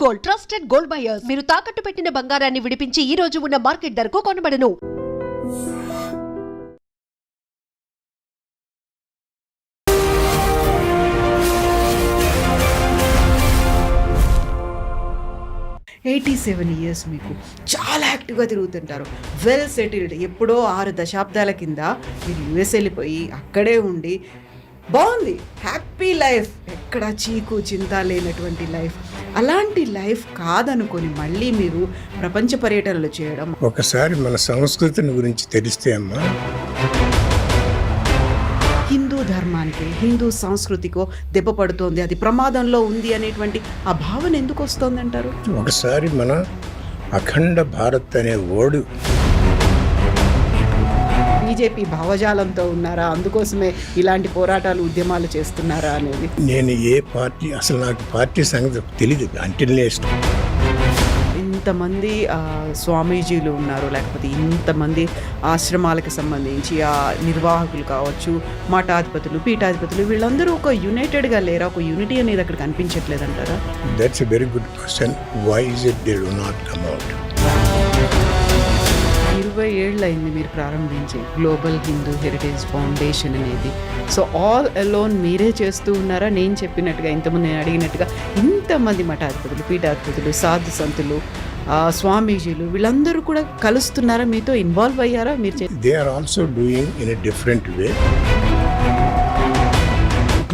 Gold, trusted gold buyers. మీరు తాకట్టు పెట్టిన బంగారాన్ని విడిపించి ఈ రోజు ఉన్న మార్కెట్ ధరకు కొనబడను. $87 మీకు చాలా యాక్టివ్గా తిరుగుతుంటారు, వెల్ సెటిల్డ్. ఎప్పుడో 6 దశాబ్దాల కింద మీరు యుఎస్ వెళ్ళిపోయి అక్కడే ఉండి బాగుంది, హ్యాపీ లైఫ్, ఎక్కడ చీకు చింత లేనటువంటి లైఫ్. అలాంటి లైఫ్ కాదనుకొని మళ్ళీ మీరు ప్రపంచ పర్యటనలు చేయడం. ఒకసారి మన సంస్కృతిని గురించి తెలిస్తే అమ్మా, హిందూ ధర్మానికి, హిందూ సంస్కృతికో దెబ్బ పడుతోంది, అది ప్రమాదంలో ఉంది అనేటువంటి ఆ భావన ఎందుకు వస్తుంది అంటారు? ఒకసారి మన అఖండ భారత్ అనే వర్డ్ బీజేపీ భావజాలంతో ఉన్నారా, అందుకోసమే ఇలాంటి పోరాటాలు ఉద్యమాలు చేస్తున్నారా అనేది. నేను ఏ పార్టీ, అసలు నాకు పార్టీ సంగతి తెలియదు అంటిల్ నెక్స్ట్. ఇంతమంది స్వామీజీలు ఉన్నారు, లేకపోతే ఇంతమంది ఆశ్రమాలకు సంబంధించి ఆ నిర్వాహకులు కావచ్చు, మఠాధిపతులు, పీఠాధిపతులు, వీళ్ళందరూ ఒక యునైటెడ్గా లేరా? ఒక యూనిటీ అనేది అక్కడ కనిపించట్లేదు అంటారా? That's a very good question. Why is it they do not come out? 20 ఏళ్ళు అయింది మీరు ప్రారంభించి గ్లోబల్ హిందూ హెరిటేజ్ ఫౌండేషన్ అనేది. సో ఆల్ అలోన్ మీరే చేస్తూ ఉన్నారా? నేను చెప్పినట్టుగా, ఇంతమంది నేను అడిగినట్టుగా ఇంతమంది మఠాధిపతులు, పీఠాధిపతులు, సాధు సంతులు, స్వామీజీలు వీళ్ళందరూ కూడా కలుస్తున్నారా, మీతో ఇన్వాల్వ్ అయ్యారా? మీరు they are also doing in a different way.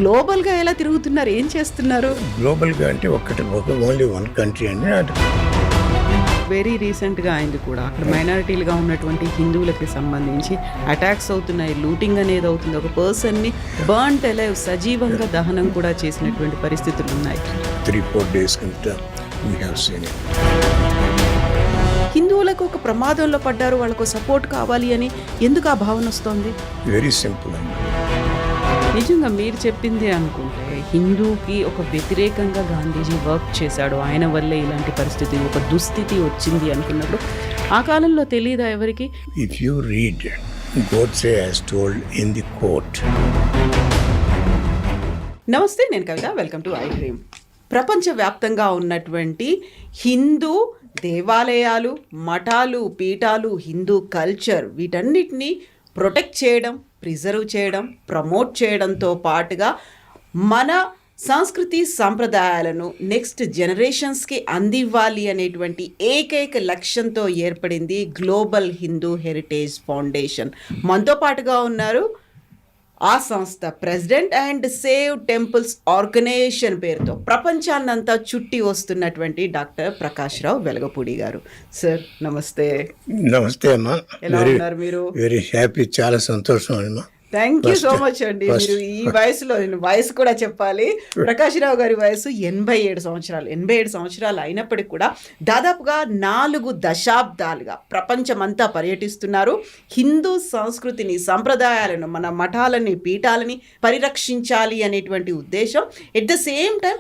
గ్లోబల్గా ఎలా తిరుగుతున్నారు, ఏం చేస్తున్నారు? గ్లోబల్గా అంటే ఓన్లీ వన్ కంట్రీ అండి. వెరీ రీసెంట్గా అయింది కూడా, అక్కడ మైనారిటీలుగా ఉన్నటువంటి హిందువులకి సంబంధించి అటాక్స్ అవుతున్నాయి, లూటింగ్ అనేది అవుతుంది, ఒక పర్సన్ని బర్న్ట్ అలైవ్, సజీవంగా దహనం కూడా చేసినటువంటి పరిస్థితులు ఉన్నాయి. 3-4 days కింద we have seen it. హిందువులకు ఒక ప్రమాదంలో పడ్డారు, వాళ్ళకు సపోర్ట్ కావాలి అని ఎందుకు ఆ భావన వస్తుంది? వెరీ సింపుల్ అండి. నిజంగా మీరు చెప్పింది అనుకుంటే హిందూకి ఒక వ్యతిరేకంగా గాంధీజీ వర్క్ చేశాడు, ఆయన వల్లే ఇలాంటి పరిస్థితి, ఒక దుస్థితి వచ్చింది అనుకున్నప్పుడు ఆ కాలంలో తెలియదా ఎవరికి? If you read, Godse has told in the court. నమస్తే, నేను కవిత, వెల్కమ్ టు iDream. ప్రపంచవ్యాప్తంగా ఉన్నటువంటి హిందూ దేవాలయాలు, మఠాలు, పీఠాలు, హిందూ కల్చర్, వీటన్నిటినీ ప్రొటెక్ట్ చేయడం, ప్రిజర్వ్ చేయడం, ప్రమోట్ చేయడంతో పాటుగా మన సంస్కృతి సంప్రదాయాలను నెక్స్ట్ జనరేషన్స్కి అందివ్వాలి అనేటువంటి ఏకైక లక్ష్యంతో ఏర్పడింది గ్లోబల్ హిందూ హెరిటేజ్ ఫౌండేషన్. మనతో పాటుగా ఉన్నారు ఆ సంస్థ president and save temples organisation పేరుతో ప్రపంచాన్నంతా చుట్టి వస్తున్నటువంటి డాక్టర్ ప్రకాష్ రావు వెలగపూడి గారు. సార్ నమస్తే. నమస్తే అమ్మా. ఎలా ఉన్నారు మీరు? వెరీ హ్యాపీ, చాలా సంతోషం అమ్మా. థ్యాంక్ యూ సో మచ్ అండి. మీరు ఈ వయసులో, నేను వయసు కూడా చెప్పాలి, ప్రకాష్ రావు గారి వయసు 87 సంవత్సరాలు. 87 సంవత్సరాలు అయినప్పటికీ కూడా దాదాపుగా 4 దశాబ్దాలుగా ప్రపంచమంతా పర్యటిస్తున్నారు. హిందూ సంస్కృతిని, సంప్రదాయాలను, మన మఠాలని, పీఠాలని పరిరక్షించాలి అనేటువంటి ఉద్దేశం. At the same time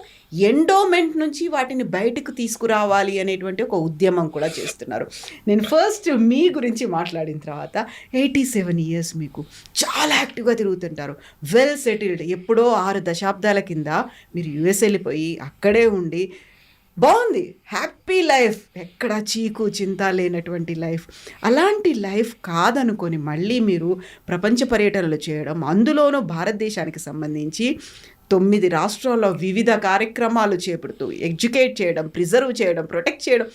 endowment నుంచి వాటిని బయటకు తీసుకురావాలి అనేటువంటి ఒక ఉద్యమం కూడా చేస్తున్నారు. నేను ఫస్ట్ మీ గురించి మాట్లాడిన తర్వాత 87 years మీకు చాలా యాక్టివ్గా తిరుగుతుంటారు, వెల్ సెటిల్డ్. ఎప్పుడో 6 దశాబ్దాల కింద మీరు యుఎస్ వెళ్ళిపోయి అక్కడే ఉండి బాగుంది, హ్యాపీ లైఫ్, ఎక్కడ చీకు చింత లేనటువంటి లైఫ్. అలాంటి లైఫ్ కాదనుకొని మళ్ళీ మీరు ప్రపంచ పర్యటనలు చేయడం, అందులోనూ భారతదేశానికి సంబంధించి 9 రాష్ట్రాల్లో వివిధ కార్యక్రమాలు చేపడుతూ ఎడ్యుకేట్ చేయడం, ప్రిజర్వ్ చేయడం, ప్రొటెక్ట్ చేయడం.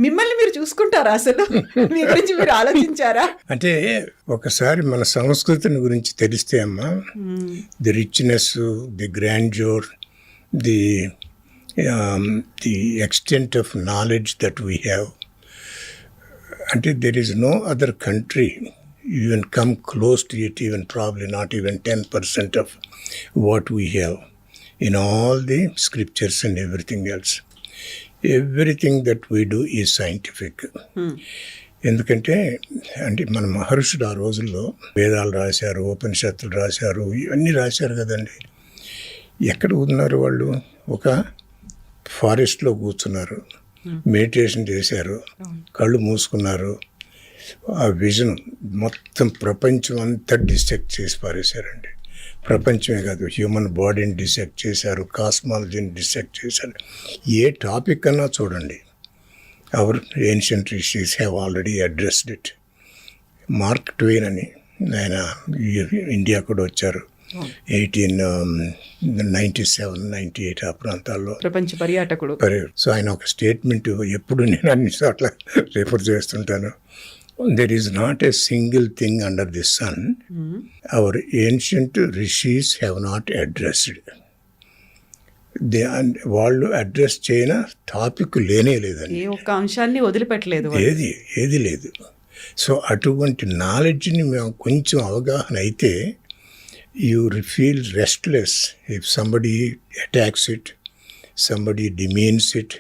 మిమ్మల్ని మీరు చూసుకుంటారా? అసలు మీ గురించి మీరు ఆలోచించారా? అంటే ఒకసారి మన సంస్కృతిని గురించి తెలిస్తే అమ్మా, the richness, the grandeur, the extent of knowledge that we have, అంటే there is no other country even come close to it, even probably not even 10% of what we have in all the scriptures and everything else. Everything that we do is scientific. ఎందుకంటే అంటే మన మహర్షులు ఆ రోజుల్లో వేదాలు రాశారు, ఉపనిషత్తులు రాశారు, ఇవన్నీ రాశారు కదండి. ఎక్కడ ఉన్నారు వాళ్ళు? ఒక ఫారెస్ట్లో కూర్చున్నారు, మెడిటేషన్ చేశారు, కళ్ళు మూసుకున్నారు, ఆ విజన్ మొత్తం ప్రపంచం అంతా డిస్ట్రక్ట్ చేసి పారేశారండి. ప్రపంచమే కాదు, హ్యూమన్ బాడీని డిసెక్ట్ చేశారు, కాస్మాలజీని డిసెక్ట్ చేశారు. ఏ టాపిక్ అన్నా చూడండి, our ancient rishis have already addressed it. Mark Twain అని ఆయన ఇండియా కూడా వచ్చారు 1897-98 ఆ ప్రాంతాల్లో, ప్రపంచ పర్యాటకుడు. సో ఆయన ఒక స్టేట్మెంట్ ఎప్పుడు నేను అన్ని చోట్ల రిఫర్ చేస్తుంటాను. There is not a single thing under the sun our ancient rishis have not addressed. వాళ్ళు అడ్రస్ చేయన టాపిక్ లేనే లేదండి, ఏ ఒక్క అంశాన్ని వదిలిపెట్టలేదు, ఏది లేదు. సో అటువంటి నాలెడ్జ్ని మేము కొంచెం అవగాహన అయితే you feel restless if somebody attacks it, somebody demeans it,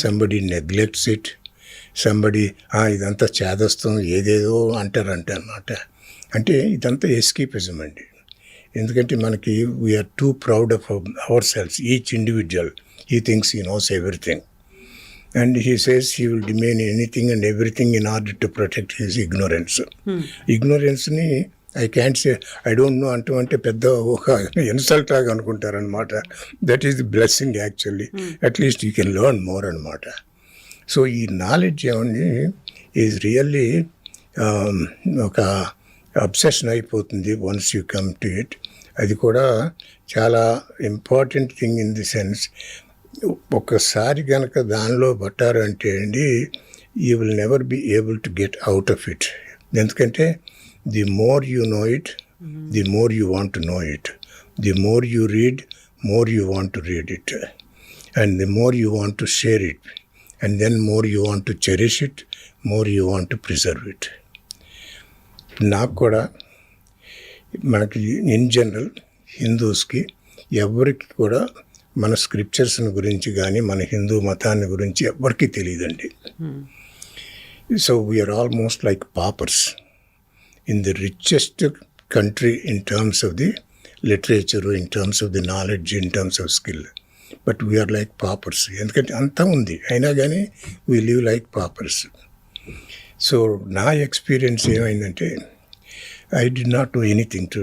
somebody neglects it, somebody ఇదంతా చేదస్తం ఏదేదో అంటారంట అన్నమాట. అంటే ఇదంతా ఎస్కేపిజం అండి. ఎందుకంటే మనకి we are too proud of our selves. Each individual he thinks he knows everything and he says he will demand anything and everything in order to protect his ignorance. Ignorance-ni I can't say I don't know అంటే పెద్ద ఒక insult లాగా అనుకుంటారనమాట. That is the blessing actually. At least you can learn more అనమాట. So ఈ knowledge ఏమండి is really ఒక obsession అయిపోతుంది once you come to it. అది కూడా చాలా important thing in the sense, ఒక్కసారి కనుక దానిలో పట్టారు అంటే అండి you will never be able to get out of it. ఎందుకంటే the more you know it, the more you want to know it. The more you read, more you want to read it. And the more you want to share it. And then more you want to cherish it, more you want to preserve it. నాకు కూడా మనకి in general హిందూస్కి ఎవరికి కూడా మన స్క్రిప్చర్స్ని గురించి కానీ మన హిందూ మతాన్ని గురించి ఎవరికి తెలియదండి. So we are almost like paupers in the richest country in terms of the literature, in terms of the knowledge, in terms of skill. But we are like paupers. ఎందుకంటే అంతా ఉంది అయినా కానీ we live like paupers. So నా experience ఏమైందంటే I did not know anything to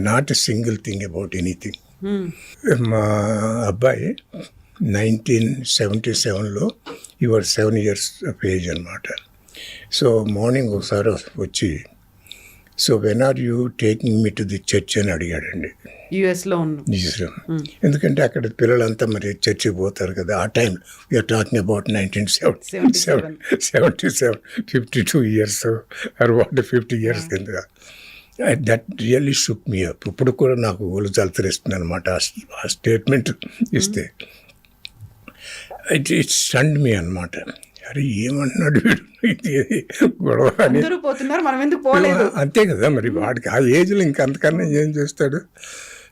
not a single thing about anything. మా అబ్బాయి 1977లో he was 7 years of age అనమాట. సో మార్నింగ్ ఒకసారి వచ్చి so when are you taking me to the church అని అడిగాడండి. యుఎస్లో ఎందుకంటే అక్కడ పిల్లలంతా మరి చర్చికి పోతారు కదా. ఆ time we are talking about 1977, 52 years or 50 years కింద. That really shook me up. ఇప్పుడు కూడా నాకు ఒళ్ళు చలతరిస్తుంది అనమాట ఆ స్టేట్మెంట్ ఇస్తే. ఇట్ స్టండ్ మీ అనమాట. అరే ఏమంటున్నాడు వీడు, ఇది గొడవ అని. అంతే కదా మరి, వాడికి ఆ ఏజ్లో ఇంకా అంతకన్నా ఏం చేస్తాడు.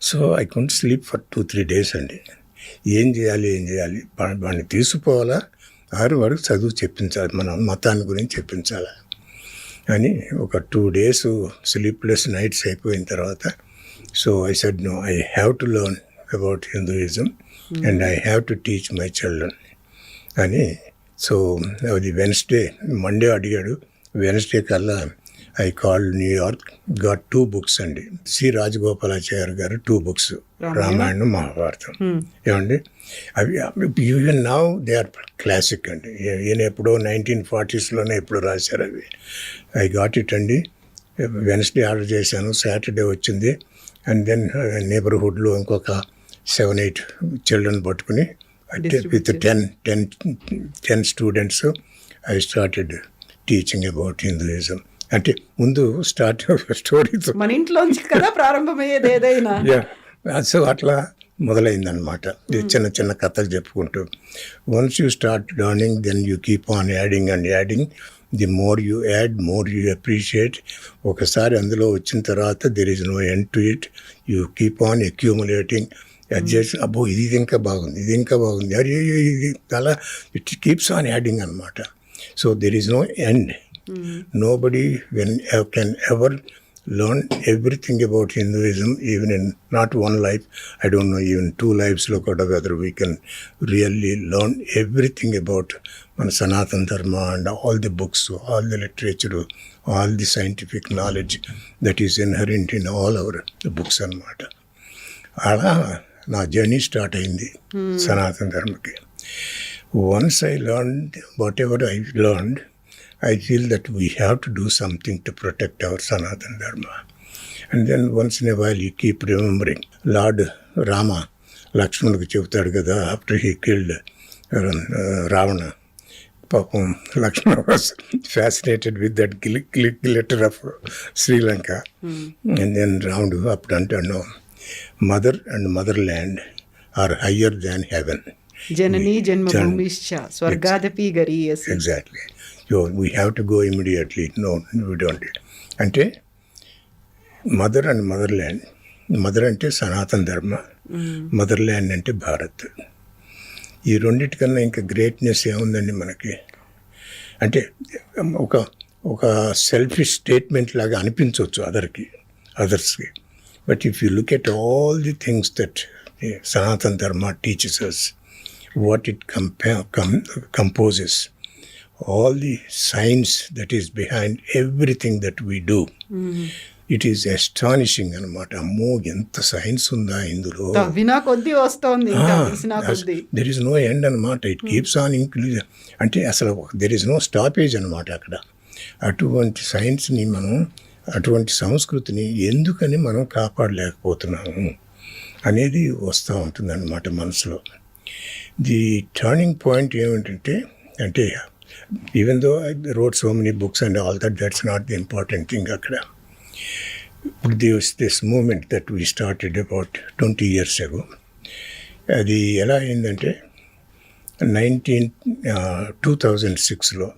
So I couldn't sleep for 2-3 days అండి. ఏం చేయాలి వాడిని తీసుకుపోవాలా, వాడికి చదువు చెప్పించాలి, మన మతాన్ని గురించి చెప్పించాలా అని ఒక 2 days స్లీప్లెస్ నైట్స్ అయిపోయిన తర్వాత so I said no, I have to learn about Hinduism and I have to teach my children అని. సో అది వెన్స్డే, మండే అడిగాడు. వెన్స్డే కల్లా I call New York, got 2 books అండి. C Rajagopalachari garu 2 books, Ramayanam, Mahabharatam. ఏమండి అవి even now they are classic అండి. ఈయన ఎప్పుడో 1940sలోనే ఎప్పుడో రాశారు అవి. ఐ గాట్ ఇట్ అండి. వెన్స్డే ఆర్డర్ చేశాను, సాటర్డే వచ్చింది. అండ్ దెన్ నేబర్హుడ్లో ఇంకొక 7-8 చిల్డ్రన్ పట్టుకుని with 10 students I started teaching about Hinduism. అంటే ముందు స్టార్ట్ స్టోరీస్ మన ఇంట్లోంచి కదా ప్రారంభమయ్యేది ఏదైనా. సో అట్లా మొదలైందనమాట. చిన్న చిన్న కథలు చెప్పుకుంటూ. Once you start learning then you keep on adding and adding. The more you add, more you appreciate. ఒకసారి అందులో వచ్చిన తర్వాత there is no end to it. You keep on accumulating. Adjust, అబ్బో ఇది ఇంకా బాగుంది, ఇది ఇంకా బాగుంది, అరే ఇది అలా ఇట్ కీప్స్ ఆన్ యాడింగ్ అనమాట. So there is no end. Nobody can ever learn everything about Hinduism, even in not one life, I don't know, even 2 lives, look at whether we can really learn everything about Sanatana Dharma and all the books, all the literature, all the scientific knowledge that is inherent in all our books అన్నమాట. అలా నా journey start అయింది సనాతన ధర్మకి. Once I learned whatever I learned, I feel that we have to do something to protect our Sanatana Dharma. And then once in a while you keep remembering Lord Rama, Lakshmanaku చెబుతాడు కదా, after he killed Ravana. Papam, Lakshmana was fascinated with that glitter of Sri Lanka. And then round up and no, mother and motherland are higher than heaven. Janani Janmabhumischa Swargadapi Gariyasi. Exactly. So we have to go immediately. No, we don't. అంటే mother and motherland, mother అంటే సనాతన ధర్మ, motherland అంటే భారత్. ఈ రెండింటికన్నా ఇంకా greatness ఏముందండి మనకి? అంటే ఒక సెల్ఫిష్ స్టేట్మెంట్ లాగా అనిపించవచ్చు అదర్స్కి. But if you look at all the things that Sanatana Dharma teaches us, what it composes, all the science that is behind everything that we do. It is astonishing అన్నమాట. అమ్మో ఎంత సైన్స్ ఉందా ఇందులో, వినా కొద్దీ వస్తుంది, దెర్ ఇస్ నో ఎండ్ అనమాట. It keeps on include. అంటే అసలు దెర్ ఇస్ నో స్టాపేజ్ అనమాట అక్కడ. అటువంటి సైన్స్ని మనం, అటువంటి సంస్కృతిని ఎందుకని మనం కాపాడలేకపోతున్నాము అనేది వస్తూ ఉంటుంది అన్నమాట మనసులో. ది టర్నింగ్ పాయింట్ ఏమిటంటే, అంటే even though I wrote so many books and all that's not the important thing అక్కడ. This moment that we started about 20 years ago. అది ఎలా అయిందంటే 2006లో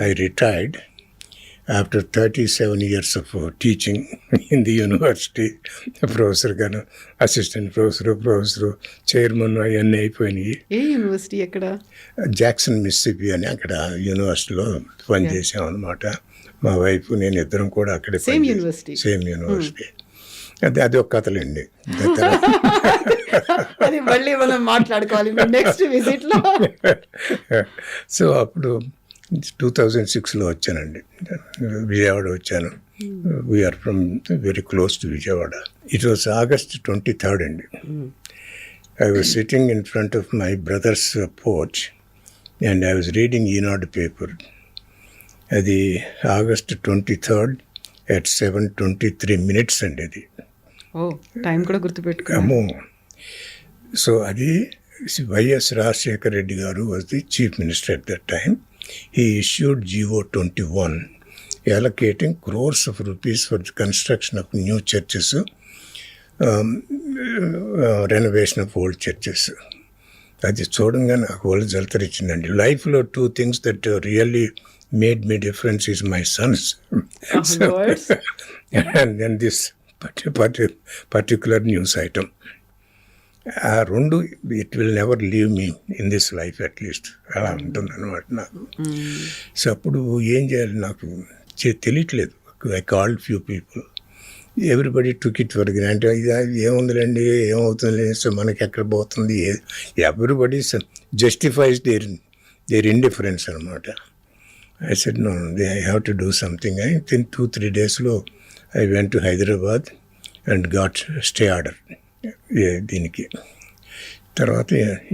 I retired after 37 years of teaching in the university. ప్రొఫెసర్గాను, assistant professor, chairman అవన్నీ అయిపోయినాయి. ఏ university ఎక్కడ? జాక్సన్ మిస్సిపి అని అక్కడ యూనివర్సిటీలో పనిచేసాం అనమాట. మా వైఫ్ నేను ఇద్దరం కూడా అక్కడే సేమ్ యూనివర్సిటీ. అది ఒక కథలండి. అది మళ్ళీ మనం మాట్లాడుకోవాలి నెక్స్ట్ విజిట్లో. సో అప్పుడు 2006లో వచ్చానండి, విజయవాడ వచ్చాను. We are from very close to Vijayawada. It was August 23rd అండి. I was sitting in front of my brother's porch and I was reading Eenadu paper. అది August 23rd at 7:23 అండి. అది టైం కూడా గుర్తుపెట్టుకోము. సో అది YS Rajasekhara Reddy గారు was the chief minister at that time. He issued GO 21 allocating crores of rupees for the construction of new churches, renovation of old churches. అది చూడంగా నాకు వాళ్ళు జలతరిచ్చిందండి. లైఫ్లో 2 things that really made me difference is my sons. And then this particular news item. ఆ రెండు it will never leave me in this life at least, అలా ఉంటుంది అనమాట నాకు. సో అప్పుడు ఏం చేయాలి నాకు తెలియట్లేదు. I called few people, everybody took it for granted. ఇది ఏముందిలేండి, ఏమవుతుంది, సో మనకి ఎక్కడ పోతుంది, ఎవ్రీబడి జస్టిఫైస్ దేర్ ఇండిఫరెన్స్ అనమాట. I said no, I have to do something. I with 2-3 daysలో I went to Hyderabad and got stay order దీనికి. తర్వాత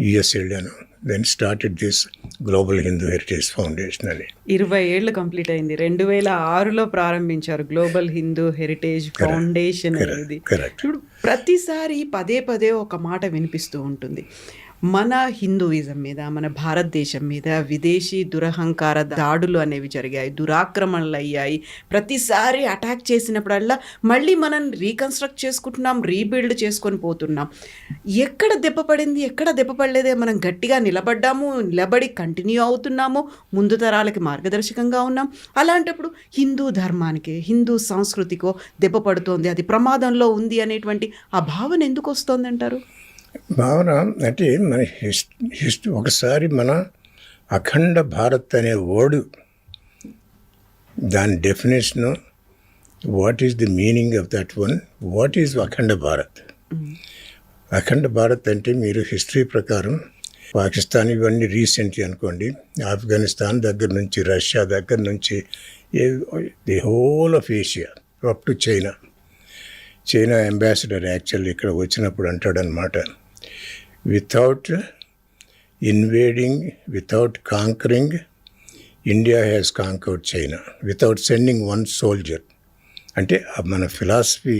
యుఎస్ వెళ్ళాను. Then started this global Hindu heritage foundation అని. 20 ఏళ్ళు కంప్లీట్ అయింది. 2006లో ప్రారంభించారు గ్లోబల్ హిందూ హెరిటేజ్ ఫౌండేషన్ అనేది. ఇప్పుడు ప్రతిసారి పదే ఒక మాట వినిపిస్తూ ఉంటుంది, మన హిందూయిజం మీద, మన భారతదేశం మీద విదేశీ దురహంకార దాడులు అనేవి జరిగాయి, దురాక్రమణలు అయ్యాయి. ప్రతిసారి అటాక్ చేసినప్పుడల్లా మళ్ళీ మనం రీకన్స్ట్రక్ట్ చేసుకుంటున్నాం, రీబిల్డ్ చేసుకొని పోతున్నాం. ఎక్కడ దెబ్బ పడింది, ఎక్కడ దెబ్బ పడలేదే, మనం గట్టిగా నిలబడి కంటిన్యూ అవుతున్నాము, ముందు తరాలకి మార్గదర్శకంగా ఉన్నాం. అలాంటప్పుడు హిందూ ధర్మానికి, హిందూ సంస్కృతికో దెబ్బ పడుతోంది, అది ప్రమాదంలో ఉంది అనేటువంటి ఆ భావన ఎందుకు వస్తుంది అంటారు? భావన అంటే మన ఒకసారి మన అఖండ భారత్ అనే వర్డ్, దాని definition What is the meaning of that one? What is Akhanda Bharat? అఖండ భారత్ అంటే మీరు హిస్టరీ ప్రకారం పాకిస్తాన్ ఇవన్నీ రీసెంట్లీ అనుకోండి, ఆఫ్ఘనిస్తాన్ దగ్గర నుంచి రష్యా దగ్గర నుంచి the whole of Asia up to China ambassador actually ఇక్కడ వచ్చినప్పుడు అంటాడనమాట, without invading, without conquering, India has conquered China without sending one soldier. అంటే మన ఫిలాసఫీ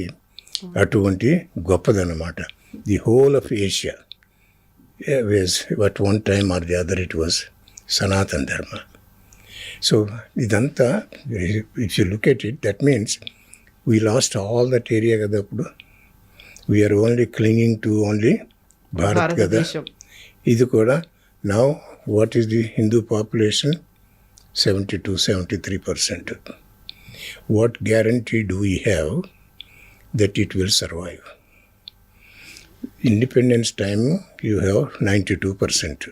అటువంటి గొప్పదన్నమాట. The whole of Asia was at one time or the other it was Sanatana Dharma. So ఇదంతా if you look at it, that means we lost all that area కదా. అప్పుడు we are only clinging to only Bharat కదా. ఇది కూడా now what is the Hindu population? 72-73%. What guarantee do we have that it will survive? Independence time you have 92%.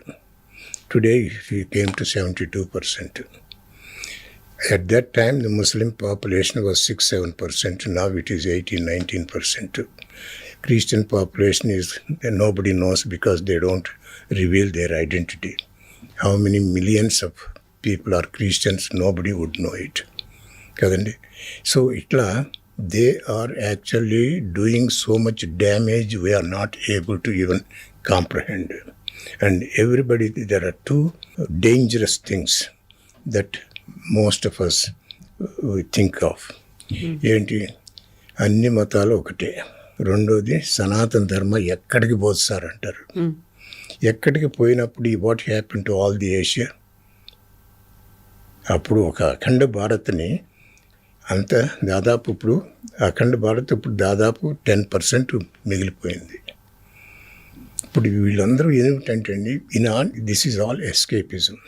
Today we came to 72%. At that time the Muslim population was 6-7%. Now it is 18-19%. Christian population is nobody knows because they don't reveal their identity. How many millions of people are Christians? Nobody would know it. కదండి. So ఇట్లా they are actually doing so much damage we are not able to even comprehend. And everybody, there are two dangerous things that most of us think of. ఏంటి? అన్ని మతాలు ఒకటే. రెండోది సనాతన ధర్మ ఎక్కడికి పోస్తారంటారు. ఎక్కడికి పోయినప్పుడు what happen to all the Asia? అప్పుడు ఒక అఖండ భారత్ని అంత దాదాపు ఇప్పుడు అఖండ భారత్ ఇప్పుడు దాదాపు 10% మిగిలిపోయింది. ఇప్పుడు వీళ్ళందరూ ఏమిటంటే this is all escapism.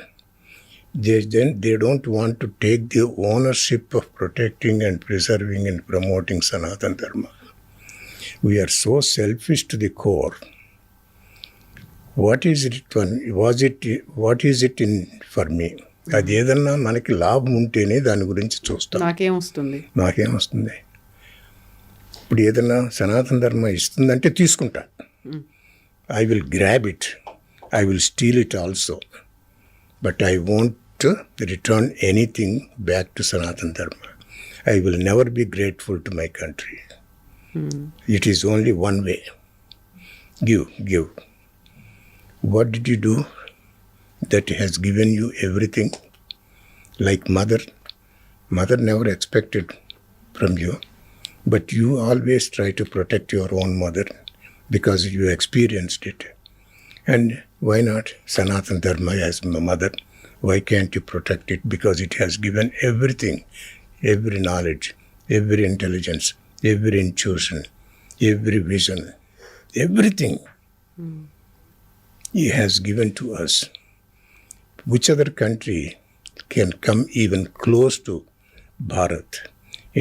They don't want to take the ownership of protecting and preserving and promoting Sanatana Dharma. We are so selfish to the core. What is it in for me? అది ఏదన్నా మనకి లాభం ఉంటేనే దాని గురించి చూస్తాం. నాకేమొస్తుంది? ఇప్పుడు ఏదన్నా సనాతన ధర్మ ఇస్తుందంటే తీసుకుంటా. I will grab it, I will steal it also, but I won't return anything back to Sanatana Dharma. I will never be grateful to my country. It is only one way. Give. What did you do that has given you everything? Like mother never expected from you, but you always try to protect your own mother because you experienced it. And why not Sanatana Dharma as mother? Why can't you protect it? Because it has given everything, every knowledge, every intelligence, every intuition, every vision, everything He has given to us. Which other country can come even close to Bharat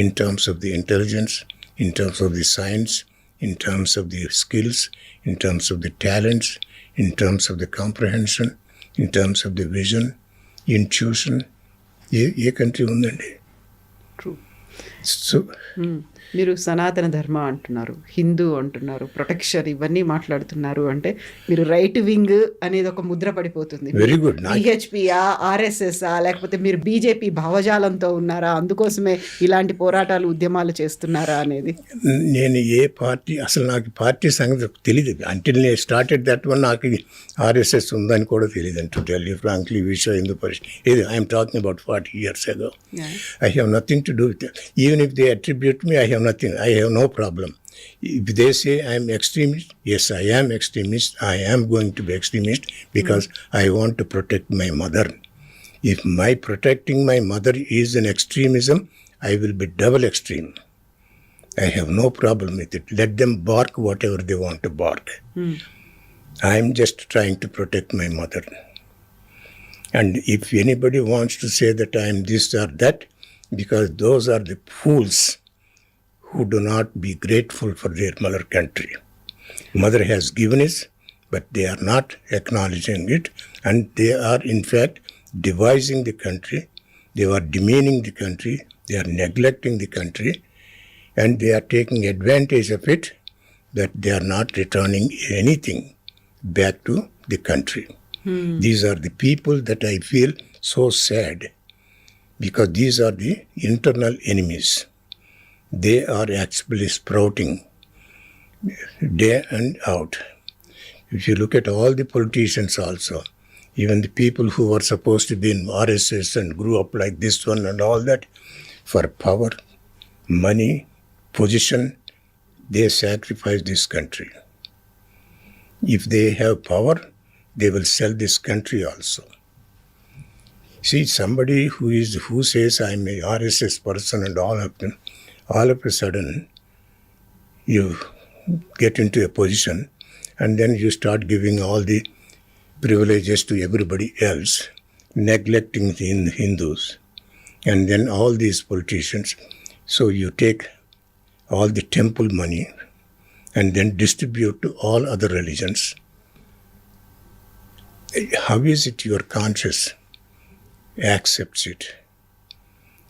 in terms of the intelligence, in terms of the science, in terms of the skills, in terms of the talents, in terms of the comprehension, in terms of the vision, intuition? A country ఉందండి? So మీరు సనాతన ధర్మ అంటున్నారు, హిందూ అంటున్నారు, protection ఇవన్నీ మాట్లాడుతున్నారు అంటే మీరు రైట్ వింగ్ అనేది ఒక ముద్ర పడిపోతుంది. Very good. బిహెచ్పియా, ఆర్ఎస్ఎస్ఆ, లేకపోతే మీరు బీజేపీ భావజాలంతో ఉన్నారా, అందుకోసమే ఇలాంటి పోరాటాలు ఉద్యమాలు చేస్తున్నారా అనేది. నేను ఏ పార్టీ, అసలు నాకు పార్టీ సంగతి తెలియదు. అంటే నేను స్టార్టెడ్ దట్ వన్, నాకు ఆర్ఎస్ఎస్ ఉందని కూడా తెలియదు. టు టెల్ యూ ఫ్రాంక్లీ, విశ్వ హిందూ పరిషత్, ఇది I'm talking about 40 years ago. I have nothing to do with it. Even if they attribute me, I have nothing. I have no problem. If they say I am extremist, yes, I am extremist. I am going to be extremist because I want to protect my mother. If my protecting my mother is an extremism, I will be double extreme. I have no problem with it. Let them bark whatever they want to bark. I am just trying to protect my mother. And if anybody wants to say that I am this or that, because those are the fools who do not be grateful for their mother country. Mother has given us, but they are not acknowledging it, and they are in fact devising the country. They are demeaning the country. They are neglecting the country, And they are taking advantage of it, that they are not returning anything back to the country. These are the people that I feel so sad, because these are the internal enemies. They are actually sprouting day and out. If you look at all the politicians also, even the people who were supposed to be in RSS and grew up like this one and all that, for power, money, position, they sacrifice this country. If they have power, they will sell this country also. See, somebody who says I'm a RSS person and all of a sudden you get into a position and then you start giving all the privileges to everybody else, neglecting the Hindus, and then all these politicians. So you take all the temple money and then distribute to all other religions. How is it your conscience accepts it?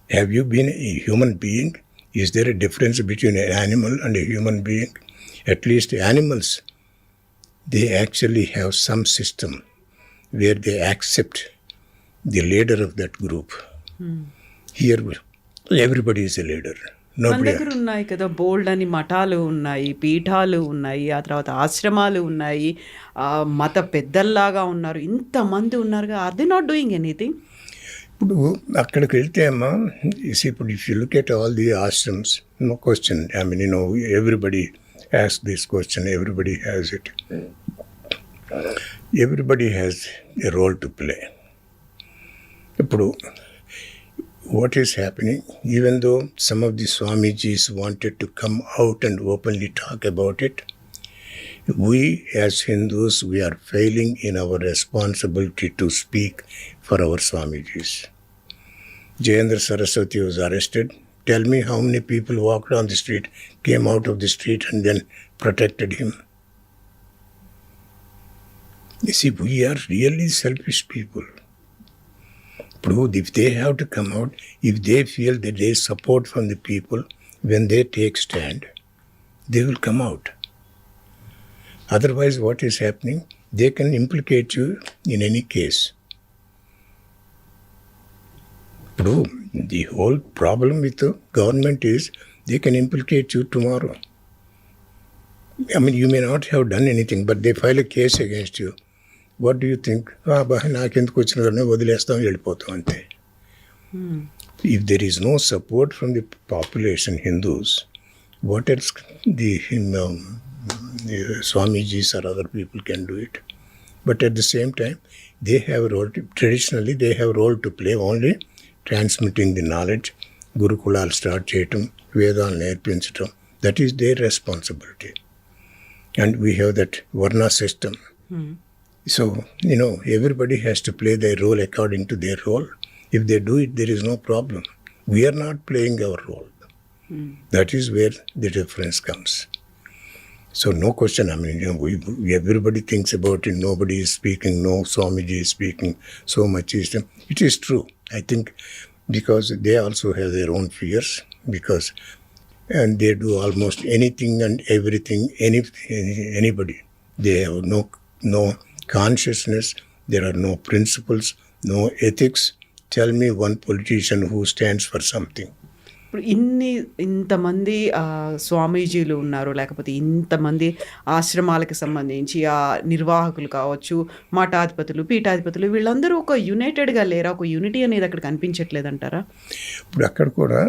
Have you been a human being? Is there a difference between an animal and a human being? At least animals, they actually have some system where they accept the leader of that group. Here, everybody is a leader. మన Nobody. దగ్గర ఉన్నాయి కదా బోల్డ్ అని మఠాలు ఉన్నాయి, పీఠాలు ఉన్నాయి, ఆ తర్వాత ఆశ్రమాలు ఉన్నాయి, మత పెద్దల్లాగా ఉన్నారు, ఇంతమంది ఉన్నారుగా. Are they not doing anything? ఇప్పుడు అక్కడికి వెళ్తే అమ్మా, ఇప్పుడు if you look at all the ashrams, no question, I mean everybody ask this question, everybody has it. Everybody has a role to play. ఇప్పుడు what is happening, even though some of the Swamijis wanted to come out and openly talk about it, we as Hindus, we are failing in our responsibility to speak for our Swamijis. Jayendra Saraswati was arrested. Tell me how many people walked on the street, came out of the street and then protected him. You see, we are really selfish people. If they have to come out, if they feel that there is support from the people, when they take stand, they will come out. Otherwise, what is happening? They can implicate you in any case. The whole problem with the government is they can implicate you tomorrow. I mean, you may not have done anything, but they file a case against you. What do you think? నాకెందుకు వచ్చిన కానీ వదిలేస్తాం, వెళ్ళిపోతాం అంతే. If there is no support from the population, Hindus, what else the Swamijis or other people can do it? But at the same time, they have a role. Traditionally, they have a role to play only transmitting the knowledge. Gurukulalu start చేయటం, వేదాలు నేర్పించటం, that is their responsibility. And we have that Varna system. So, everybody has to play their role according to their role. If they do it, there is no problem. We are not playing our role. That is where the difference comes. So, no question. I mean, everybody thinks about it. Nobody is speaking. No Swamiji is speaking. So much is them. It is true. I think because they also have their own fears, and they do almost anything and everything, anybody. They have no consciousness, there are no principles, no ethics. Tell me one politician who stands for something. ఇప్పుడు ఇంతమంది స్వామీజీలు ఉన్నారు, లేకపోతే ఇంతమంది ఆశ్రమాలకు సంబంధించి ఆ నిర్వాహకులు కావచ్చు, మఠాధిపతులు, పీఠాధిపతులు, వీళ్ళందరూ ఒక యునైటెడ్గా లేరా? ఒక యూనిటీ అనేది అక్కడ కనిపించట్లేదంటారా? ఇప్పుడు అక్కడ కూడా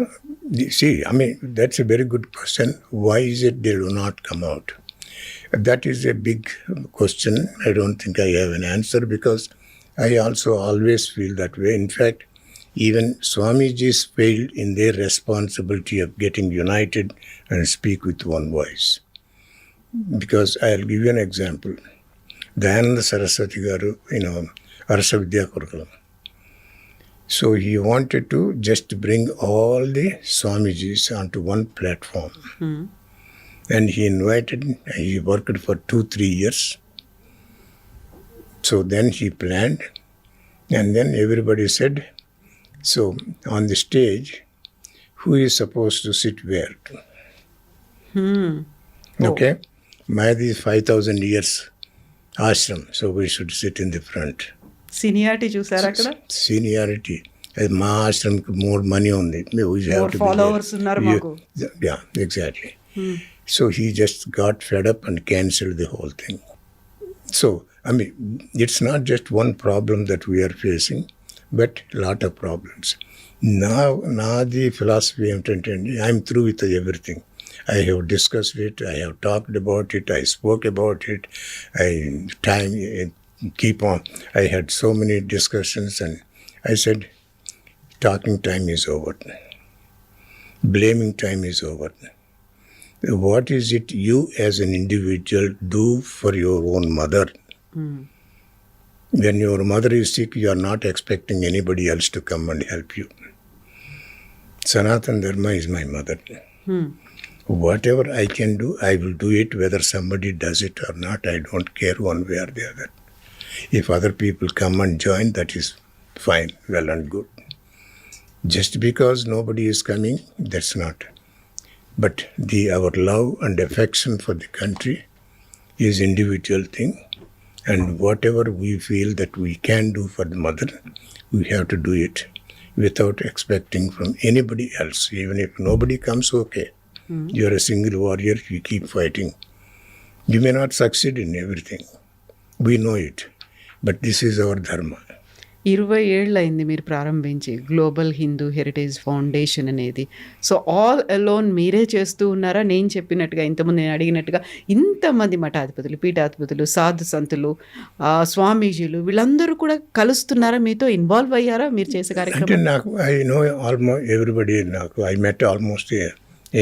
that's a very good question. Why is it they do not come out? That is a big question. I don't think I have an answer, because I also always feel that way. In fact, even Swamijis failed in their responsibility of getting united and speak with one voice. Because I'll give you an example. Dayananda Saraswati garu, Arsa Vidya Kurukulam. So he wanted to just bring all the Swamijis onto one platform. And he worked for 2-3 years. So then he planned, and then everybody said, so on the stage, who is supposed to sit where? Okay, Mayadi is 5,000 years ashram, so we should sit in the front. Seniority చూసారు అక్కడ. Seniority. మా ఆశ్రమంకి more money ఉంది. We have More to be followers there. ఉన్నారు మాకు. Yeah, exactly. So he just got fed up and cancelled the whole thing. So, I mean, it's not just one problem that we are facing, but a lot of problems. Now the philosophy ఏంటంటే, I'm through with everything. I have discussed it, I have talked about it, I spoke about it, I had so many discussions, and I said, talking time is over. Blaming time is over. What is it you as an individual do for your own mother? When your mother is sick, you are not expecting anybody else to come and help you. Sanatana Dharma is my mother. Whatever I can do, I will do it, whether somebody does it or not. I don't care one way or the other. If other people come and join, that is fine, well and good. Just because nobody is coming, that's not. But our love and affection for the country is individual thing, and whatever we feel that we can do for the mother, we have to do it without expecting from anybody else. Even if nobody comes, okay. You are a single warrior, you keep fighting. You may not succeed in everything. We know it. But this is our dharma. 20 ఏళ్ళు అయింది మీరు ప్రారంభించి global Hindu heritage foundation అనేది. So all alone మీరే చేస్తూ ఉన్నారా? నేను చెప్పినట్టుగా ఇంతకుముందు నేను అడిగినట్టుగా ఇంతమంది మఠాధిపతులు, పీఠాధిపతులు, సాధు సంతులు, స్వామీజీలు వీళ్ళందరూ కూడా కలుస్తున్నారా, మీతో ఇన్వాల్వ్ అయ్యారా మీరు చేసే కార్యక్రమం? అంటే నాకు I know almost everybody. I met almost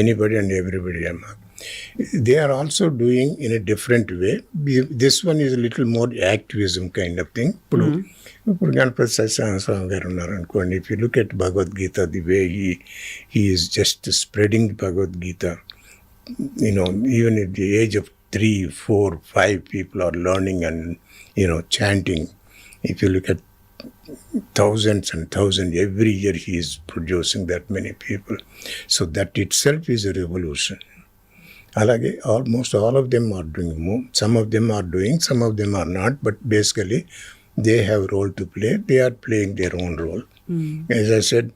anybody and everybody. They are also doing in a different way. This one is a little more activism kind of thing. ఇప్పుడు గణపతి సత్యనారాయణ గారు ఉన్నారు అనుకోండి. If you look at Bhagavad Gita, the way he is just spreading Bhagavad Gita, even at the age of 3, 4, 5 people are learning and chanting. If you look at thousands and thousands, every year he is producing that many people. So that itself is a revolution. Alage almost all of them are doing more. Some of them are doing, some of them are not, but basically they have a role to play. They are playing their own role. As I said,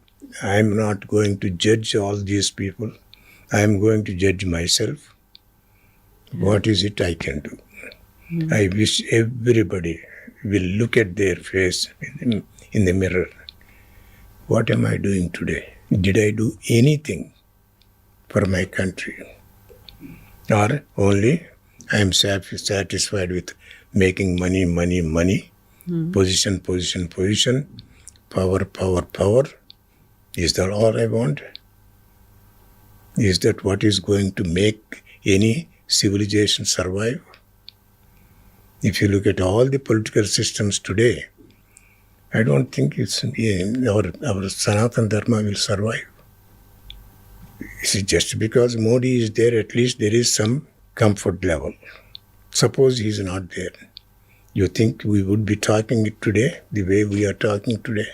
I am not going to judge all these people. I am going to judge myself. What is it I can do? I wish everybody will look at their face in the mirror. What am I doing today? Did I do anything for my country? Or only I am satisfied with making money, position, power. Is that all I want? Is that what is going to make any civilization survive? If you look at all the political systems today, I don't think our Sanatana Dharma will survive. See, just because Modi is there, at least there is some comfort level. Suppose he is not there. You think we would be talking it today the way we are talking today?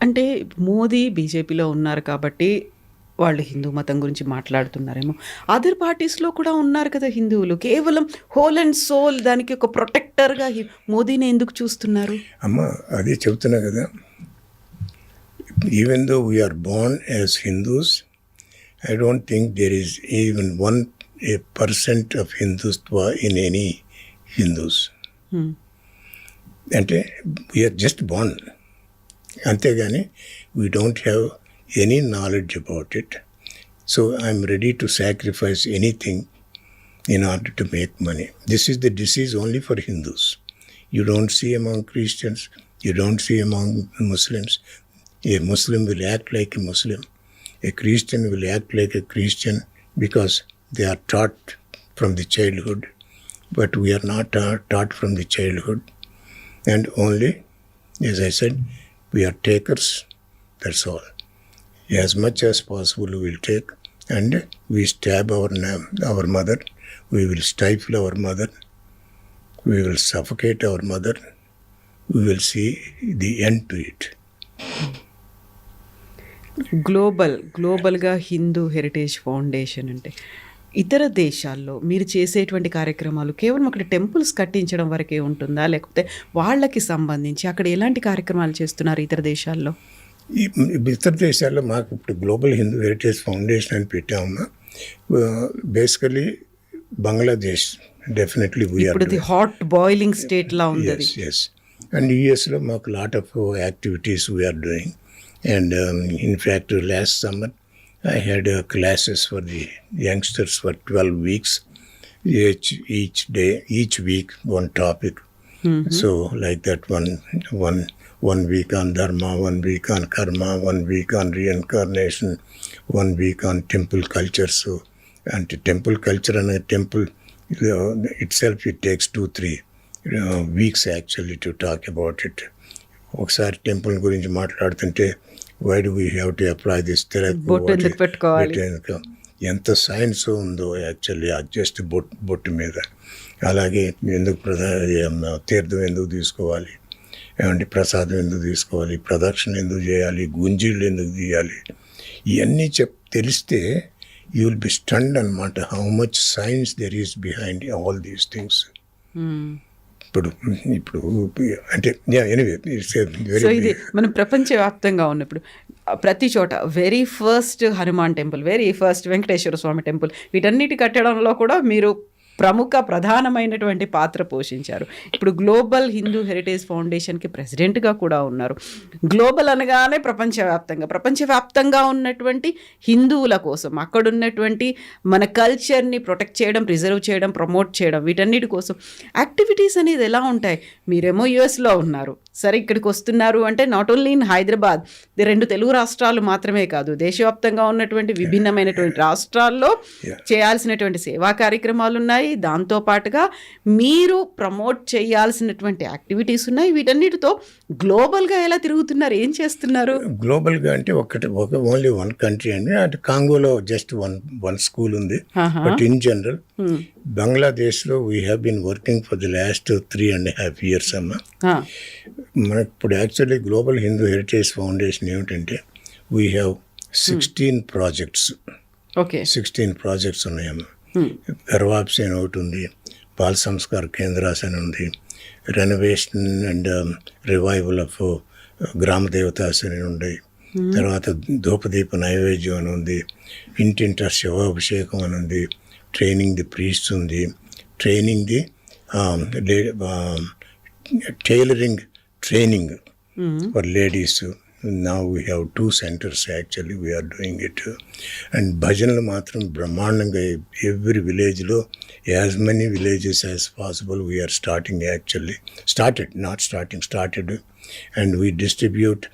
అంటే మోదీ బీజేపీలో ఉన్నారు కాబట్టి వాళ్ళు హిందూ మతం గురించి మాట్లాడుతున్నారేమో. Other పార్టీస్లో కూడా ఉన్నారు కదా హిందువులు. కేవలం హోల్ అండ్ సోల్ దానికి ఒక ప్రొటెక్టర్గా మోదీని ఎందుకు చూస్తున్నారు? అమ్మా, అదే చెప్తున్నా కదా. Even though we are born as Hindus, I don't think there is even 1% of Hindutva in any Hindus. అంటే we are just born. అంతేగాని we don't have any knowledge about it. So I'm ready to sacrifice anything in order to make money. This is the disease only for Hindus. You don't see among Christians, you don't see among Muslims. A Muslim will act like a Muslim. A Christian will act like a Christian because they are taught from the childhood. But we are not taught from the childhood. And only, as I said, we are takers. That's all. As much as possible we will take, and we stab our mother, we will stifle our mother, we will suffocate our mother, we will see the end to it. గ్లోబల్గా Hindu heritage foundation అంటే ఇతర దేశాల్లో మీరు చేసేటువంటి కార్యక్రమాలు కేవలం అక్కడ temples కట్టించడం వరకే ఉంటుందా, లేకపోతే వాళ్ళకి సంబంధించి అక్కడ ఎలాంటి కార్యక్రమాలు చేస్తున్నారు ఇతర దేశాల్లో? ఈ ఇతర దేశాల్లో మాకు ఇప్పుడు గ్లోబల్ హిందూ హెరిటేజ్ ఫౌండేషన్ అని పెట్టామమ్మా. బేసికలీ బంగ్లాదేశ్ డెఫినెట్లీ ఇప్పుడు ది హాట్ బాయిలింగ్ స్టేట్ లా ఉంది అది. yes and యుఎస్లో మాకు lot of activities we are doing. And in fact last summer I had classes for the youngsters for 12 weeks, each day, each week, one topic. So like that, one week on dharma, 1 week on karma, 1 week on reincarnation, 1 week on temple culture. So, and temple culture and a temple itself, it takes 2-3 weeks actually to talk about it. ఒకసారి temple గురించి మాట్లాడుతుంటే why do we have to apply this బొట్టు ఎందుకు పెట్టుకోవాలి, ఎంత science ఉందో actually just బొట్టు మీద. అలాగే ఎందుకు తీర్థం ఎందుకు తీసుకోవాలి, ఏమంటే ప్రసాదం ఎందుకు తీసుకోవాలి, ప్రదక్షిణ ఎందుకు చేయాలి, గుంజీళ్ళు ఎందుకు తీయాలి, ఇవన్నీ తెలిస్తే యూ విల్ బి స్టన్డ్ అనమాట how much science there is behind all these things. ఇప్పుడు అంటే ఎనీవే సో ఇది మనం ప్రపంచవ్యాప్తంగా ఉన్నప్పుడు ప్రతి చోట very first Hanuman temple, very first Venkateswara Swami temple, వీటన్నిటి కట్టడంలో కూడా మీరు ప్రధానమైనటువంటి పాత్ర పోషించారు. ఇప్పుడు గ్లోబల్ హిందూ హెరిటేజ్ ఫౌండేషన్కి ప్రెసిడెంట్గా కూడా ఉన్నారు. గ్లోబల్ అనగానే ప్రపంచవ్యాప్తంగా ఉన్నటువంటి హిందువుల కోసం, అక్కడున్నటువంటి మన కల్చర్ని ప్రొటెక్ట్ చేయడం, ప్రిజర్వ్ చేయడం, ప్రమోట్ చేయడం, వీటన్నిటి కోసం యాక్టివిటీస్ అనేది ఎలా ఉంటాయి? మీరేమో యుఎస్లో ఉన్నారు, సరే ఇక్కడికి వస్తున్నారు అంటే not only in Hyderabad, 2 Telugu రాష్ట్రాలు మాత్రమే కాదు, దేశవ్యాప్తంగా ఉన్నటువంటి విభిన్నమైనటువంటి రాష్ట్రాల్లో చేయాల్సినటువంటి సేవా కార్యక్రమాలు ఉన్నాయి. దాంతో పాటుగా మీరు ప్రమోట్ చేయాల్సినటువంటి యాక్టివిటీస్ ఉన్నాయి. వీటన్నిటితో గ్లోబల్గా ఎలా తిరుగుతున్నారు, ఏం చేస్తున్నారు? గ్లోబల్గా అంటే ఓన్లీ వన్ కంట్రీ అండి. అంటే కాంగోలో జస్ట్ వన్ స్కూల్ ఉంది. బట్ ఇన్ జనరల్ బంగ్లాదేశ్లో we have been working for the last 3.5 years అమ్మా. మనకు ఇప్పుడు actually global Hindu heritage foundation ఏమిటంటే వీ హ్యావ్ 16 ప్రాజెక్ట్స్. 16 ప్రాజెక్ట్స్ ఉన్నాయమ్మా. గర్వాప్స్ అని ఒకటి ఉంది, బాల సంస్కార కేంద్రాస్ అని ఉంది, రెనోవేషన్ అండ్ రివైవల్ ఆఫ్ గ్రామ దేవతాస్ అని ఉన్నాయి, తర్వాత ధూపదీప నైవేద్యం అని ఉంది, ఇంటింట శివాభిషేకం అని ఉంది, ట్రైనింగ్ ది ప్రీస్ట్ ఉంది, training the tailoring training for ladies. Now we have 2 centers actually, we are doing it. And భజనలు మాత్రం బ్రహ్మాండంగా every villageలో as many villages as possible we are starting actually. Started and we distribute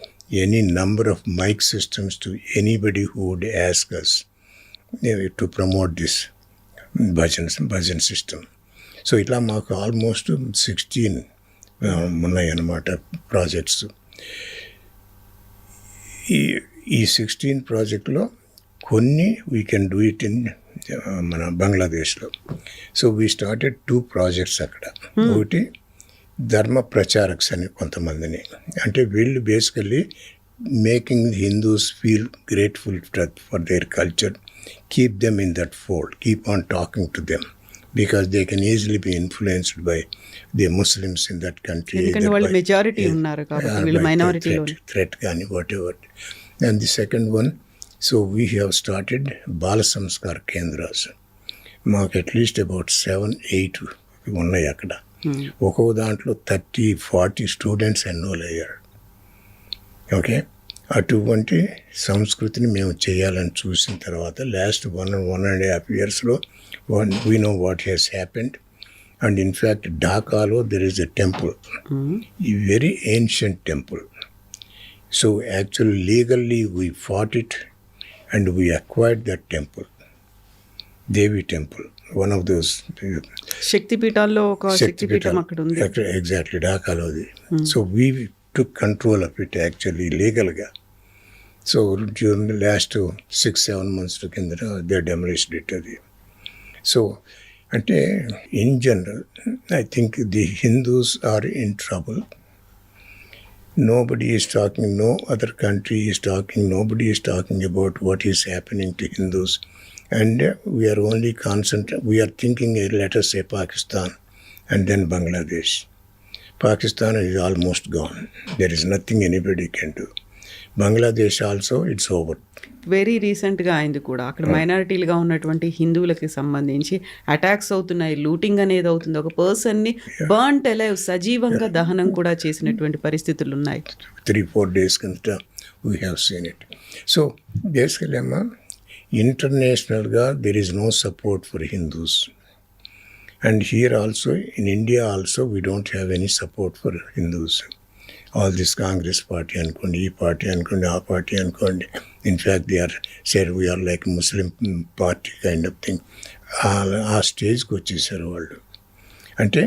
any number of mic systems to anybody who would ask us to promote this bhajan system. So ఇట్లా మాకు almost 16 ఉన్నాయి అన్నమాట projects. ఈ 16 ప్రాజెక్టులో కొన్ని we can do it in మన బంగ్లాదేశ్లో. So we started 2 projects అక్కడ. ఒకటి ధర్మ ప్రచారక్స్ అని కొంతమందిని, అంటే వీళ్ళు basically making Hindus feel grateful for their culture, keep them in that fold, keep on talking to them because they can easily be influenced by the Muslims in that country. ఎందుకంటే వాళ్ళు majority ఉన్నారు కాబట్టి వీళ్ళు మైనారిటీలో threat కానీ whatever. And the second one, so we have started బాల సంస్కార కేంద్రాస్. మాకు at least about 7-8 ఉన్నాయి అక్కడ. ఒక్కో దాంట్లో 30-40 స్టూడెంట్స్ ఎన్రోల్ అయ్యారు. ఓకే, అటువంటి సంస్కృతిని మేము చేయాలని చూసిన తర్వాత last 1.5 yearsలో we know what has happened. And in fact, Dhakalo, there is a temple, a very ancient temple. So actually, legally, we fought it and we acquired that temple, Devi temple, one of those. శక్తి పీఠాల్లో ఒక శక్తి పీఠం అక్కడ ఉంది. Exactly, Dhakalo. So we took control of it actually legally. So during the last 6-7 months, they demolished it. So, అంటే in general I think the Hindus are in trouble. Nobody is talking, no other country is talking, nobody is talking about what is happening to Hindus And we are only we are thinking, let us say Pakistan and then Bangladesh. Pakistan is almost gone. There is nothing anybody can do. Bangladesh also, it's over. Very రీసెంట్గా అయింది కూడా. అక్కడ మైనారిటీలుగా ఉన్నటువంటి హిందువులకి సంబంధించి attacks అవుతున్నాయి, looting అనేది అవుతుంది, ఒక పర్సన్ని బర్న్ట్ అలైవ్ సజీవంగా దహనం కూడా చేసినటువంటి పరిస్థితులు ఉన్నాయి. 3-4 days కిందట we have seen it. So basically, internationalగా there is no support for Hindus. And here also, in India also, we don't have any support for Hindus. All this Congress party and E party and A party and in fact they are said we are like Muslim party kind of thing. ఆ స్టేజ్కి వచ్చేసారు వాళ్ళు. అంటే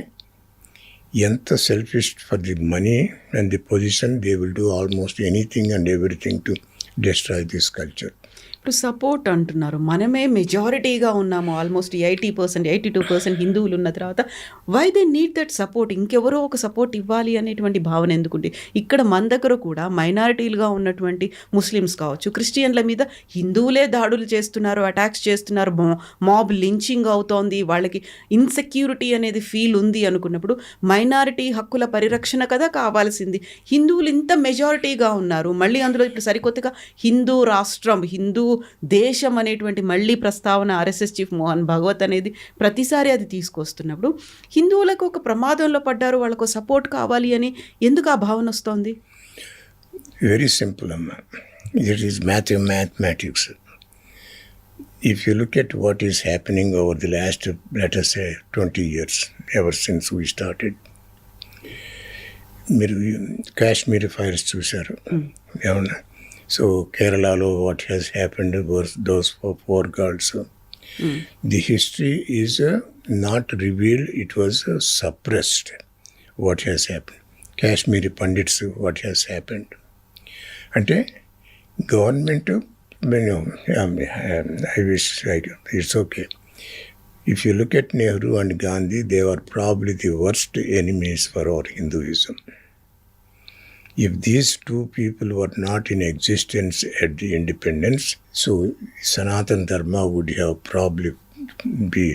ఎంత selfish for the money and the position, they will do almost anything and everything to destroy this culture. ఇప్పుడు support అంటున్నారు, మనమే మెజారిటీగా ఉన్నాము, ఆల్మోస్ట్ 80%, 82% హిందువులు ఉన్న తర్వాత why they need that support? ఇంకెవరో ఒక సపోర్ట్ ఇవ్వాలి అనేటువంటి భావన ఎందుకుంటే, ఇక్కడ మన దగ్గర కూడా మైనారిటీలుగా ఉన్నటువంటి ముస్లిమ్స్ కావచ్చు, క్రిస్టియన్ల మీద హిందువులే దాడులు చేస్తున్నారు, అటాక్స్ చేస్తున్నారు, మాబ్ లించింగ్ అవుతోంది, వాళ్ళకి ఇన్సెక్యూరిటీ అనేది ఫీల్ ఉంది అనుకున్నప్పుడు మైనారిటీ హక్కుల పరిరక్షణ కదా కావాల్సింది. హిందువులు ఇంత మెజారిటీగా ఉన్నారు, మళ్ళీ అందులో ఇప్పుడు సరికొత్తగా హిందూ రాష్ట్రం, హిందూ దేశం అనేటువంటి మళ్ళీ ప్రస్తావన ఆర్ఎస్ఎస్ చీఫ్ మోహన్ భగవత్ అనేది ప్రతిసారి అది తీసుకొస్తున్నప్పుడు హిందువులకు ఒక ప్రమాదంలో పడ్డారు, వాళ్ళకు సపోర్ట్ కావాలి అని ఎందుకు ఆ భావన వస్తోంది? వెరీ సింపుల్ అమ్మా, it is mathematics. If you look at what is happening over the last, let us say, 20 years, ever since we started, మీరు కాశ్మీర్ ఫైర్స్ చూశారు ఏమన్నా? So Kerala, what has happened was those 4 girls. The history is not revealed, it was suppressed. What has happened? Kashmiri Pandits, what has happened? Ante government, I wish it's okay. If you look at Nehru and Gandhi, they were probably the worst enemies for our Hinduism. If these two people were not in existence at the independence, so Sanatan Dharma would have probably be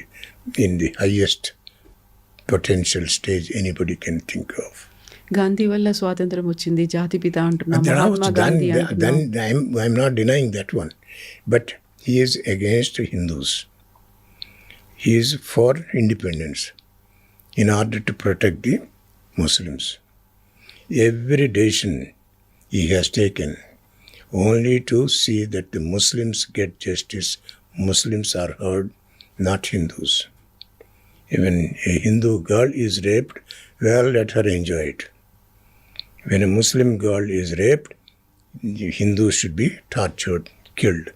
in the highest potential stage anybody can think of. Gandhi వల్ల స్వాతంత్రం వచ్చింది, జాతిపిత అంటున్నాం, మహాత్మా గాంధీ అంటున్నాం. I'm not denying that one, but he is against Hindus. He is for independence in order to protect the Muslims. Every decision he has taken only to see that the Muslims get justice. Muslims are heard, not Hindus. Even a Hindu girl is raped, well, let her enjoy it. When a Muslim girl is raped, the Hindus should be tortured, killed.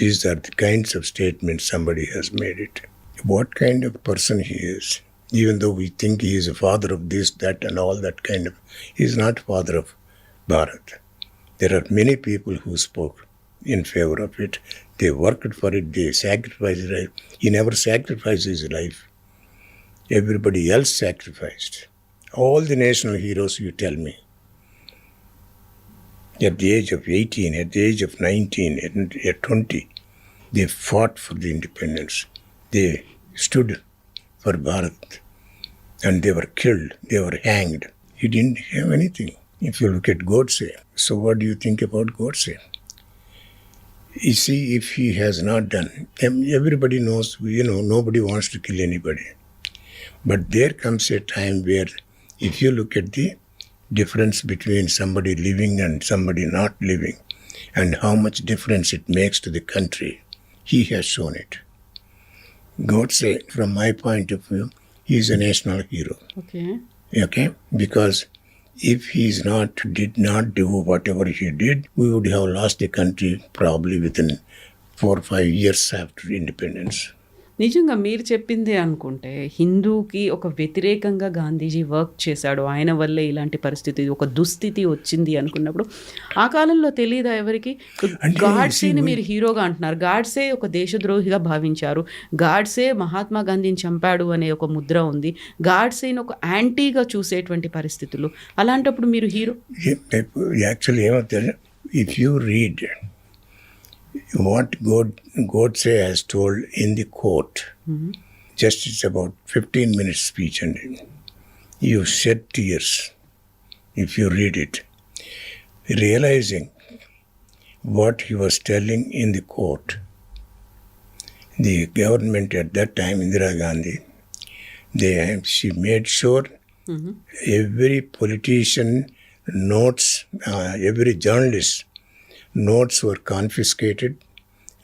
These are the kinds of statements somebody has made it. What kind of person he is? Even though we think he is a father of this, that and all that kind of, he is not father of Bharat. There are many people who spoke in favor of it. They worked for it, they sacrificed it. He never sacrificed his life. Everybody else sacrificed. All the national heroes, you tell me. At the age of 18, at the age of 19, at 20, they fought for the independence. They stood for Bharat. And they were killed, they were hanged. He didn't have anything. If you look at Godse, so what do you think about Godse? You see, if he has not done, everybody knows, nobody wants to kill anybody. But there comes a time where if you look at the difference between somebody living and somebody not living, and how much difference it makes to the country, he has shown it. Godse, from my point of view, he is a national hero. Okay? Because if he did not do whatever he did, we would have lost the country probably within 4 or 5 years after independence. నిజంగా మీరు చెప్పిందే అనుకుంటే హిందూకి ఒక వ్యతిరేకంగా Gandhiji work చేశాడు, ఆయన వల్లే ఇలాంటి పరిస్థితి, ఒక దుస్థితి వచ్చింది అనుకున్నప్పుడు ఆ కాలంలో తెలియదా ఎవరికి? గాడ్సేని మీరు హీరోగా అంటున్నారు, గాడ్సే ఒక దేశద్రోహిగా భావించారు, గాడ్సే మహాత్మా గాంధీని చంపాడు అనే ఒక ముద్ర ఉంది, గాడ్సేని ఒక యాంటీగా చూసేటువంటి పరిస్థితులు, అలాంటప్పుడు మీరు హీరో? యాక్చువల్లీ ఏమవుతుంది, if you read what Godse has told in the court, just it's about 15 minutes speech, and you shed tears if you read it, realizing what he was telling in the court. The government at that time, Indira Gandhi, she made sure every politician notes, every journalist notes were confiscated.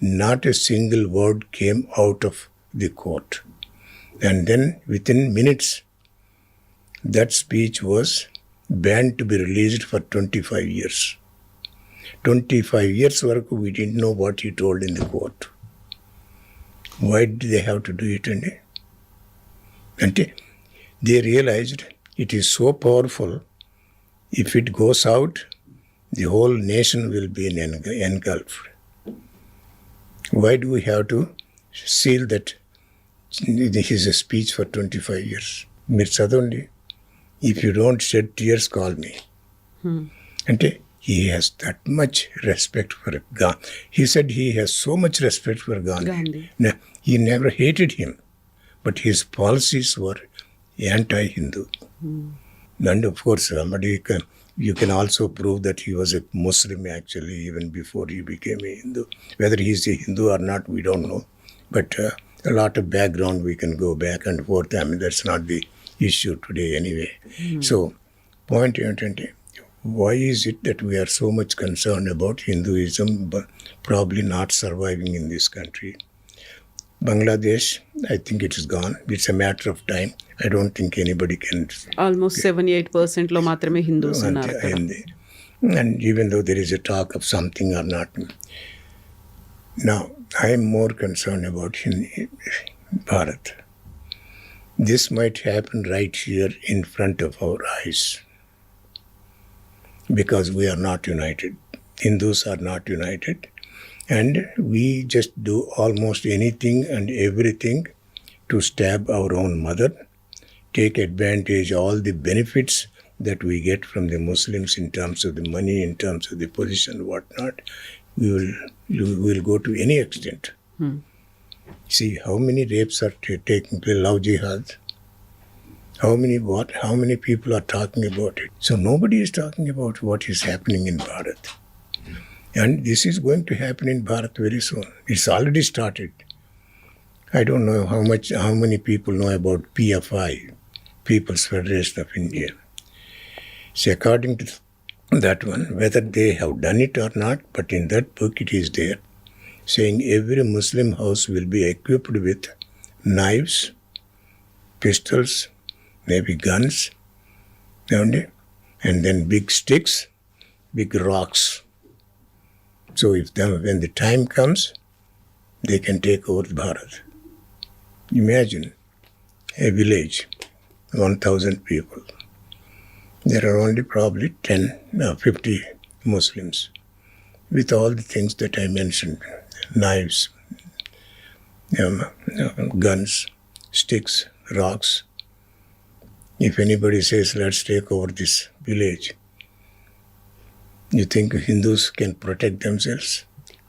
Not a single word came out of the court. And then within minutes, that speech was banned to be released for 25 years. 25 years work, we didn't know what he told in the court. Why did they have to do it? And they realized it is so powerful, if it goes out, the whole nation will be engulfed. Why do we have to seal that his speech for 25 years? Suddenly, if you don't shed tears, call me. And he has that much respect for Gandhi. He said he has so much respect for Gandhi. Now, he never hated him, but his policies were anti-Hindu. And of course, you can also prove that he was a Muslim actually even before he became a Hindu. Whether he's a Hindu or not, we don't know. But a lot of background we can go back and forth. I mean, that's not the issue today anyway. So, point 20. Why is it that we are so much concerned about Hinduism but probably not surviving in this country? Bangladesh, I think it is gone. It's a matter of time. I don't think anybody can. Almost 78% లో మాత్రమే Hindus ఉన్నారు. And even though there is a talk of something or not. Now, I am more concerned about Bharat. This might happen right here in front of our eyes. Because we are not united. Hindus are not united. And we just do almost anything and everything to stab our own mother, take advantage of all the benefits that we get from the Muslims in terms of the money, in terms of the position, whatnot. We will go to any extent. See how many rapes are taking place, love jihad. How many people are talking about it? So nobody is talking about what is happening in Bharat. And this is going to happen in Bharat very soon. It's already started. I don't know how many people know about PFI, People's Federation of India. So according to that one, whether they have done it or not, but in that book it is there, saying every Muslim house will be equipped with knives, pistols, maybe guns, and then big sticks, big rocks. So when the time comes, they can take over Bharat. Imagine a village, 1,000 people. There are only probably 50 Muslims with all the things that I mentioned, knives, guns, sticks, rocks. If anybody says, let's take over this village, you think Hindus can protect themselves?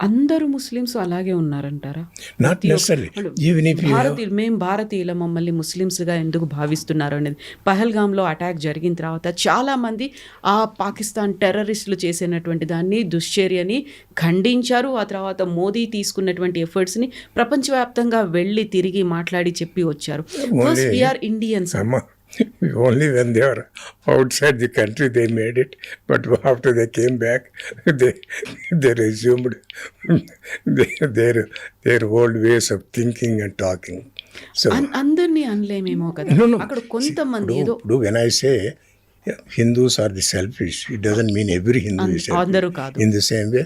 అందరూ Muslims అలాగే ఉన్నారంటారా? Not necessarily. Even if you have... మేము భారతీయుల మమ్మల్ని ముస్లిమ్స్గా ఎందుకు భావిస్తున్నారు అనేది పహల్గామ్లో attack జరిగిన తర్వాత చాలామంది ఆ పాకిస్తాన్ టెర్రరిస్టులు చేసినటువంటి దాన్ని దుశ్చర్యని ఖండించారు. ఆ తర్వాత మోదీ తీసుకున్నటువంటి ఎఫర్ట్స్ని ప్రపంచవ్యాప్తంగా వెళ్ళి తిరిగి మాట్లాడి చెప్పి వచ్చారు. First we are Indians. Only when they are outside the country they made it, but after they came back, they resumed their old ways of thinking and talking. So అందరినీ అనలేమేమో కదా, అక్కడ కొంతమంది ఏదో. When I say Hindus are the selfish, it doesn't mean every Hindu is selfish. అందరూ కాదు. In the same way,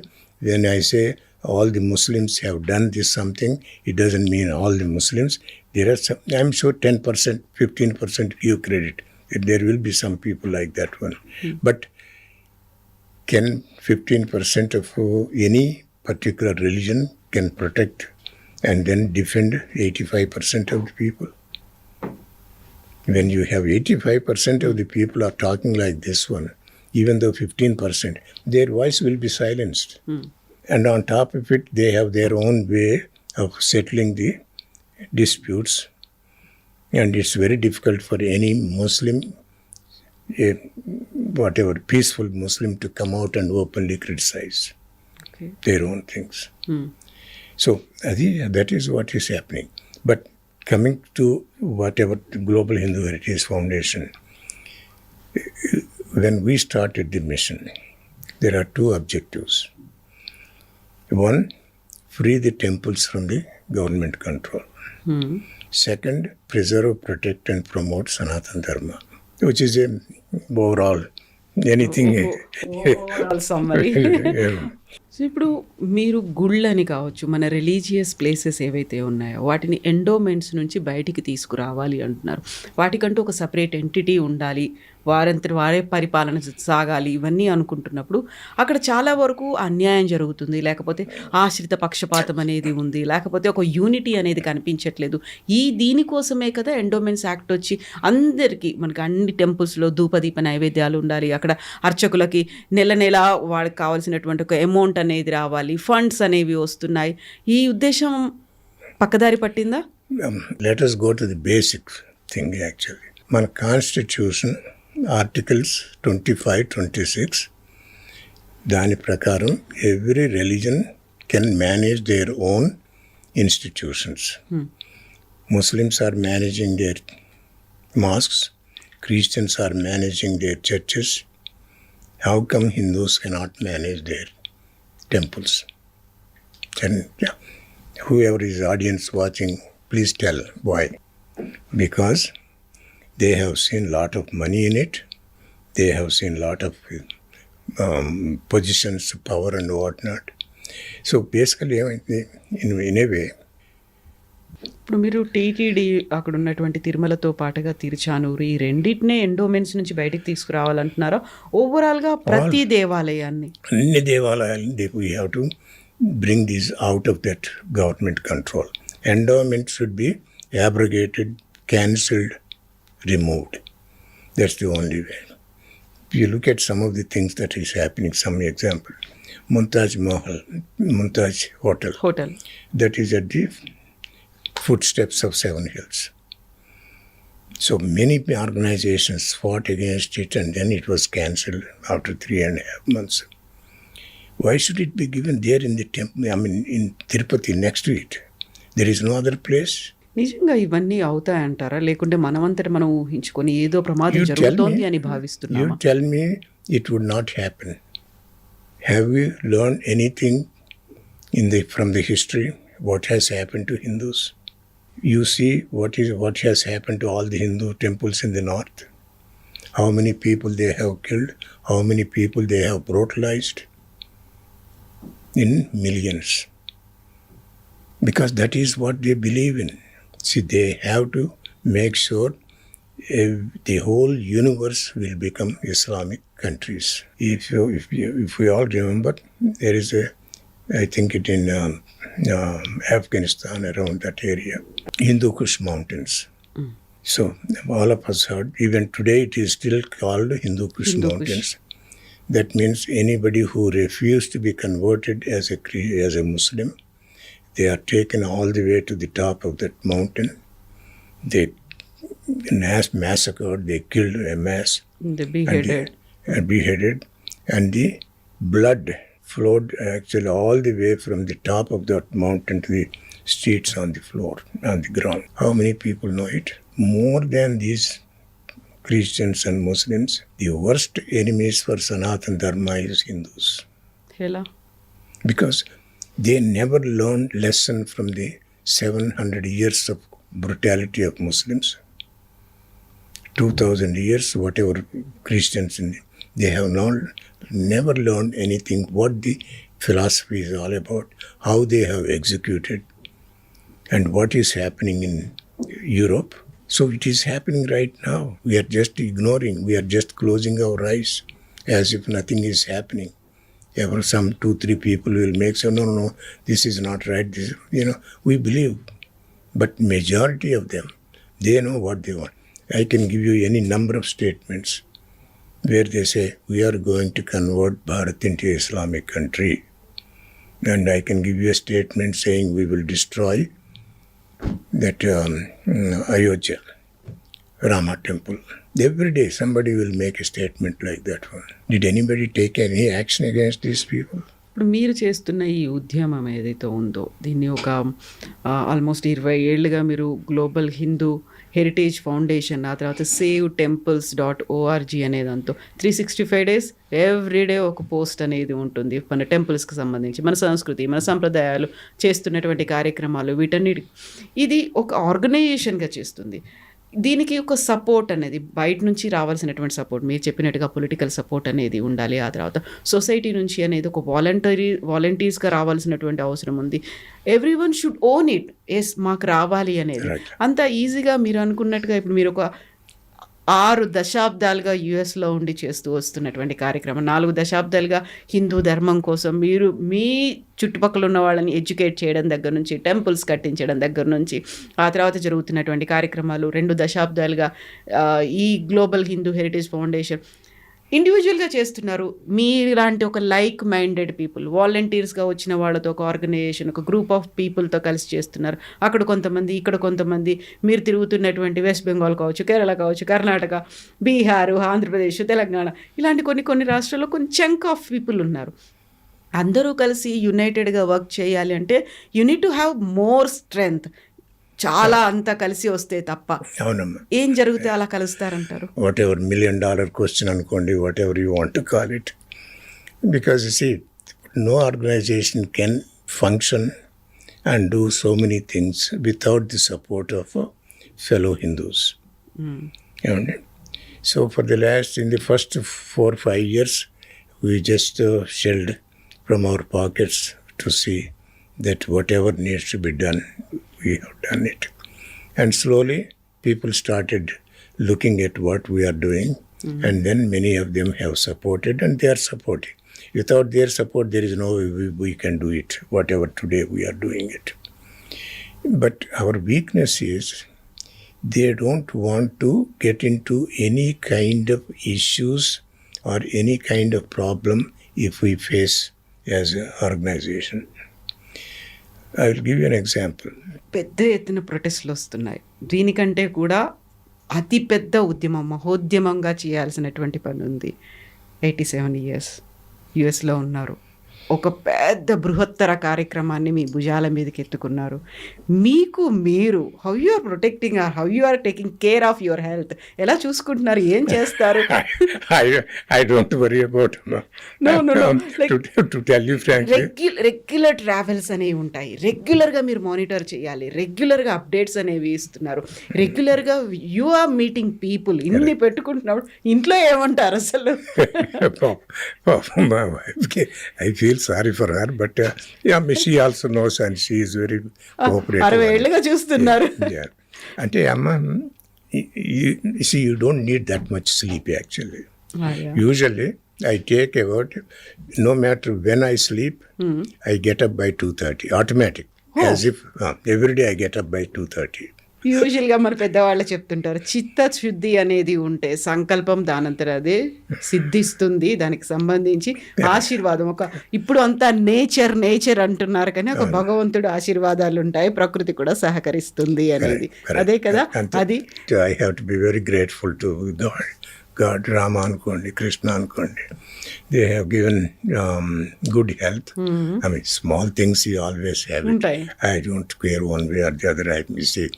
when I say all the Muslims have done this something, it doesn't mean all the Muslims. There are some, I'm sure 10%, 15% give credit. There will be some people like that one. But can 15% of any particular religion can protect and then defend 85% of the people? When you have 85% of the people are talking like this one, even though 15%, their voice will be silenced. And on top of it, they have their own way of settling the disputes. And it's very difficult for any Muslim, whatever peaceful Muslim, to come out and openly criticize their own things. So that is what is happening. But coming to whatever the Global Hindu Heritage Foundation, when we started the mission, there are two objectives. One, free the temples from the government control. Second, preserve, protect and promote Sanatana Dharma, which is a overall anything. Overall summary. Yeah. So ఇప్పుడు మీరు గుళ్ళని కావచ్చు, మన religious places ఏవైతే ఉన్నాయో వాటిని endowments నుంచి బయటికి తీసుకురావాలి అంటున్నారు. వాటికంటూ ఒక సపరేట్ ఎంటిటీ ఉండాలి, వారంతటి వారే పరిపాలన సాగాలి, ఇవన్నీ అనుకుంటున్నప్పుడు అక్కడ చాలా వరకు అన్యాయం జరుగుతుంది, లేకపోతే ఆశ్రిత పక్షపాతం అనేది ఉంది, లేకపోతే ఒక యూనిటీ అనేది కనిపించట్లేదు. దీనికోసమే కదా ఎండోమెంట్స్ యాక్ట్ వచ్చి అందరికీ మనకి అన్ని టెంపుల్స్లో ధూపదీప నైవేద్యాలు ఉండాలి, అక్కడ అర్చకులకి నెల నెల వాళ్ళకి కావాల్సినటువంటి ఒక అమౌంట్ అనేది రావాలి, ఫండ్స్ అనేవి వస్తున్నాయి. ఈ ఉద్దేశం పక్కదారి పట్టిందా? Let us go to the basic thing actually. మన కాన్స్టిట్యూషన్ ఆర్టికల్స్ 25-26 దాని ప్రకారం every religion can manage their own institutions. Muslims are managing their mosques, Christians are managing their churches. How come Hindus cannot manage their temples? And whoever is audience watching, please tell why. Because they have seen lot of money in it. They have seen lot of positions, power and whatnot. So basically, in a way, ఇప్పుడు మీరు TTD అక్కడ ఉన్నటువంటి తిరుమలతో పాటుగా తిరుచానూరు ఈ రెండింటినే endowments నుంచి బయటకు తీసుకురావాలంటున్నారా? ఓవరాల్గా ప్రతి దేవాలయాన్ని, అన్ని దేవాలయాలని we have to bring these out of that government control. Endowment should be abrogated, cancelled, removed. That's the only way. If you look at some of the things that is happening, some example, Mumtaz Hotel. That is at the footsteps of Seven Hills. So many organizations fought against it and then it was cancelled after 3.5 months. Why should it be given there in the temple? I mean, in Tirupati, next to it? There is no other place. నిజంగా ఇవన్నీ అవుతాయంటారా, లేకుంటే మనమంతట మనం ఊహించుకొని ఏదో ప్రమాదం జరుగుతోంది అని భావిస్తున్నామా? You tell me it would not happen. Have we learned anything from the history? What has happened to Hindus? You see what has happened to all the Hindu temples in the north. How many people they have killed, how many people they have brutalized in millions. Because that is what they believe in. See, they have to make sure the whole universe will become Islamic countries. If we all remember, there is I think it in Afghanistan, around that area, Hindu Kush mountains. So all of us heard, even today it is still called Hindu Kush mountains. That means anybody who refused to be converted as a Muslim, they are taken all the way to the top of that mountain. They massacred, they killed a mass. They beheaded. And the blood flowed actually all the way from the top of that mountain to the streets on the floor, on the ground. How many people know it? More than these Christians and Muslims, the worst enemies for Sanatana Dharma is Hindus. Hela. Because they never learned lesson from the 700 years of brutality of Muslims. 2000 years, whatever Christians, they have never learned anything, what the philosophy is all about, how they have executed, and what is happening in Europe. So it is happening right now. We are just ignoring, we are just closing our eyes as if nothing is happening. Ever some 2-3 people will make say, no, this is not right. This, we believe. But majority of them, they know what they want. I can give you any number of statements where they say, we are going to convert Bharat into Islamic country. And I can give you a statement saying we will destroy that Ayodhya, Rama temple. Every day somebody will make a statement like that one. Did anybody take any action against these people? ఇప్పుడు మీరు చేస్తున్న ఈ ఉద్యమం ఏదైతే ఉందో దీన్ని ఒక almost 20 ఏళ్ళుగా మీరు గ్లోబల్ హిందూ హెరిటేజ్ ఫౌండేషన్, ఆ తర్వాత SaveTemples.org అనే దాంతో 365 days ఎవ్రీడే ఒక పోస్ట్ అనేది ఉంటుంది మన టెంపుల్స్కి సంబంధించి, మన సంస్కృతి, మన సంప్రదాయాలు, చేస్తున్నటువంటి కార్యక్రమాలు, వీటన్నిటి ఇది ఒక ఆర్గనైజేషన్గా చేస్తుంది. దీనికి ఒక సపోర్ట్ అనేది బయట నుంచి రావాల్సినటువంటి సపోర్ట్, మీరు చెప్పినట్టుగా పొలిటికల్ సపోర్ట్ అనేది ఉండాలి. ఆ తర్వాత సొసైటీ నుంచి అనేది ఒక వాలంటీర్స్గా రావాల్సినటువంటి అవసరం ఉంది. Everyone should own it. Yes, మాకు రావాలి అనేది అంత ఈజీగా మీరు అనుకున్నట్టుగా ఇప్పుడు మీరు ఒక 6 దశాబ్దాలుగా యుఎస్లో ఉండి చేస్తూ వస్తున్నటువంటి కార్యక్రమం, 4 దశాబ్దాలుగా హిందూ ధర్మం కోసం మీరు మీ చుట్టుపక్కల ఉన్న వాళ్ళని ఎడ్యుకేట్ చేయడం దగ్గర నుంచి, టెంపుల్స్ కట్టించడం దగ్గర నుంచి, ఆ తర్వాత జరుగుతున్నటువంటి కార్యక్రమాలు, 2 దశాబ్దాలుగా ఈ గ్లోబల్ హిందూ హెరిటేజ్ ఫౌండేషన్ ఇండివిజువల్గా చేస్తున్నారు. మీలాంటి ఒక లైక్ మైండెడ్ పీపుల్, వాలంటీర్స్గా వచ్చిన వాళ్ళతో ఒక ఆర్గనైజేషన్, ఒక గ్రూప్ ఆఫ్ పీపుల్తో కలిసి చేస్తున్నారు. అక్కడ కొంతమంది, ఇక్కడ కొంతమంది, మీరు తిరుగుతున్నటువంటి వెస్ట్ బెంగాల్ కావచ్చు, కేరళ కావచ్చు, కర్ణాటక, బీహార్, ఆంధ్రప్రదేశ్, తెలంగాణ, ఇలాంటి కొన్ని రాష్ట్రాల్లో కొన్ని చంక్ ఆఫ్ పీపుల్ ఉన్నారు. అందరూ కలిసి యునైటెడ్గా వర్క్ చేయాలి అంటే you need to have more strength. చాలా అంతా కలిసి వస్తే తప్ప అవునమ్మా. ఏం జరిగితే అలా కలుస్తారంటారు? వాట్ ఎవర్ $1 million question అనుకోండి, whatever you want to call it. Because you see, no organization can function and do so many things without the support of fellow Hindus. ఏమండి? So for the last, in the first 4-5 years, we just shelled from our pockets to see that whatever needs to be done, we have done it. And slowly people started looking at what we are doing, and then many of them have supported and they are supporting. Without their support, there is no way we can do it, whatever today we are doing it. But our weakness is they don't want to get into any kind of issues or any kind of problem if we face as an organization. I will give you an example. పెద్ద ఎత్తున ప్రొటెస్ట్లు వస్తున్నాయి. దీనికంటే కూడా అతి పెద్ద ఉద్యమం, మహోద్యమంగా చేయాల్సినటువంటి పని ఉంది. 87 years యుఎస్లో ఉన్నారు. ఒక పెద్ద బృహత్తర కార్యక్రమాన్ని మీ భుజాల మీదకి ఎత్తుకున్నారు. మీకు మీరు how you are protecting or how you are taking care of your health, ఎలా చూసుకుంటున్నారు, ఏం చేస్తారు? I don't worry about No. to tell you frankly. Regular travels అనేవి ఉంటాయి. రెగ్యులర్గా మీరు మానిటర్ చేయాలి. రెగ్యులర్గా అప్డేట్స్ అనేవి ఇస్తున్నారు. రెగ్యులర్గా యు ఆర్ మీటింగ్ పీపుల్. ఇన్ని పెట్టుకుంటున్నప్పుడు ఇంట్లో ఏమంటారు అసలు? My wife, I feel sorry for her, but she also knows and she is very cooperative. 60 ఏళ్ళుగా చూస్తున్నారు. Yeah. అంటే అమ్మ, you don't need that much sleep actually. Usually I take about, no matter when I sleep, I get up by 2:30, automatic. As if every day I get up by 2:30. యూజువల్గా మన పెద్దవాళ్ళు చెప్తుంటారు, చిత్తశుద్ధి అనేది ఉంటే సంకల్పం దానంతర అదే సిద్ధిస్తుంది. దానికి సంబంధించి ఆశీర్వాదం, ఒక ఇప్పుడు అంతా నేచర్ అంటున్నారు కానీ ఒక భగవంతుడు ఆశీర్వాదాలు ఉంటాయి, ప్రకృతి కూడా సహకరిస్తుంది అనేది. అదే కదా అది. I have to be very grateful to God, Rama అనుకోండి, కృష్ణ అనుకోండి. They have given good health. I mean, small things you always have it. I don't care one way or the other. I see.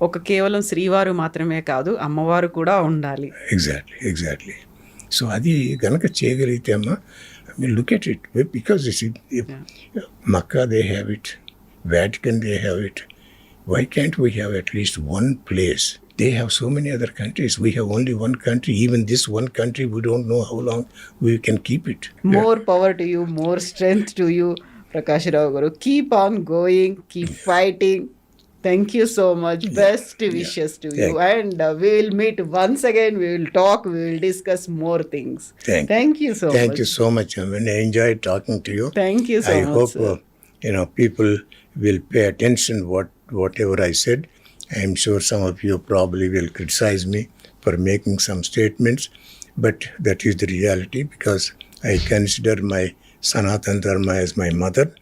ఒక కేవలం శ్రీవారు మాత్రమే కాదు, అమ్మవారు కూడా ఉండాలి. ఎగ్జాక్ట్లీ. సో అది గనక చేయగలిగితే అమ్మ, look at it, because Mecca they have it, Vatican they have it. Why can't we have at least one place? They have so many other countries. We have only one country. Even this one country, we don't know how long we can keep it. More power to you, more strength to you, Prakash Rao Garu. Keep on going, keep fighting. Thank you so much. Best wishes to you. And we will meet once again. We will talk. We will discuss more things. Thank you so much. Thank you so much. I mean, I enjoyed talking to you. Thank you so much. I hope people will pay attention whatever I said. I am sure some of you probably will criticize me for making some statements, but that is the reality, because I consider my Sanatan Dharma as my mother.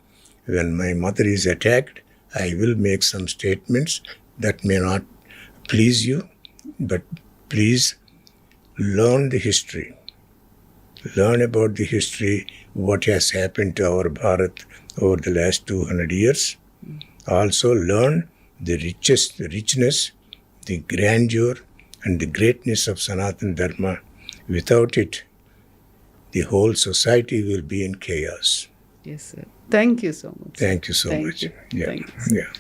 When my mother is attacked, I will make some statements that may not please you, but please learn the history. Learn about the history, what has happened to our Bharat over the last 200 years. Also learn the richness, the grandeur and the greatness of Sanatan Dharma. Without it, the whole society will be in chaos. Yes, sir. Thank you so much. Thank you so Thank much. you. Yeah. Thank you. Yeah.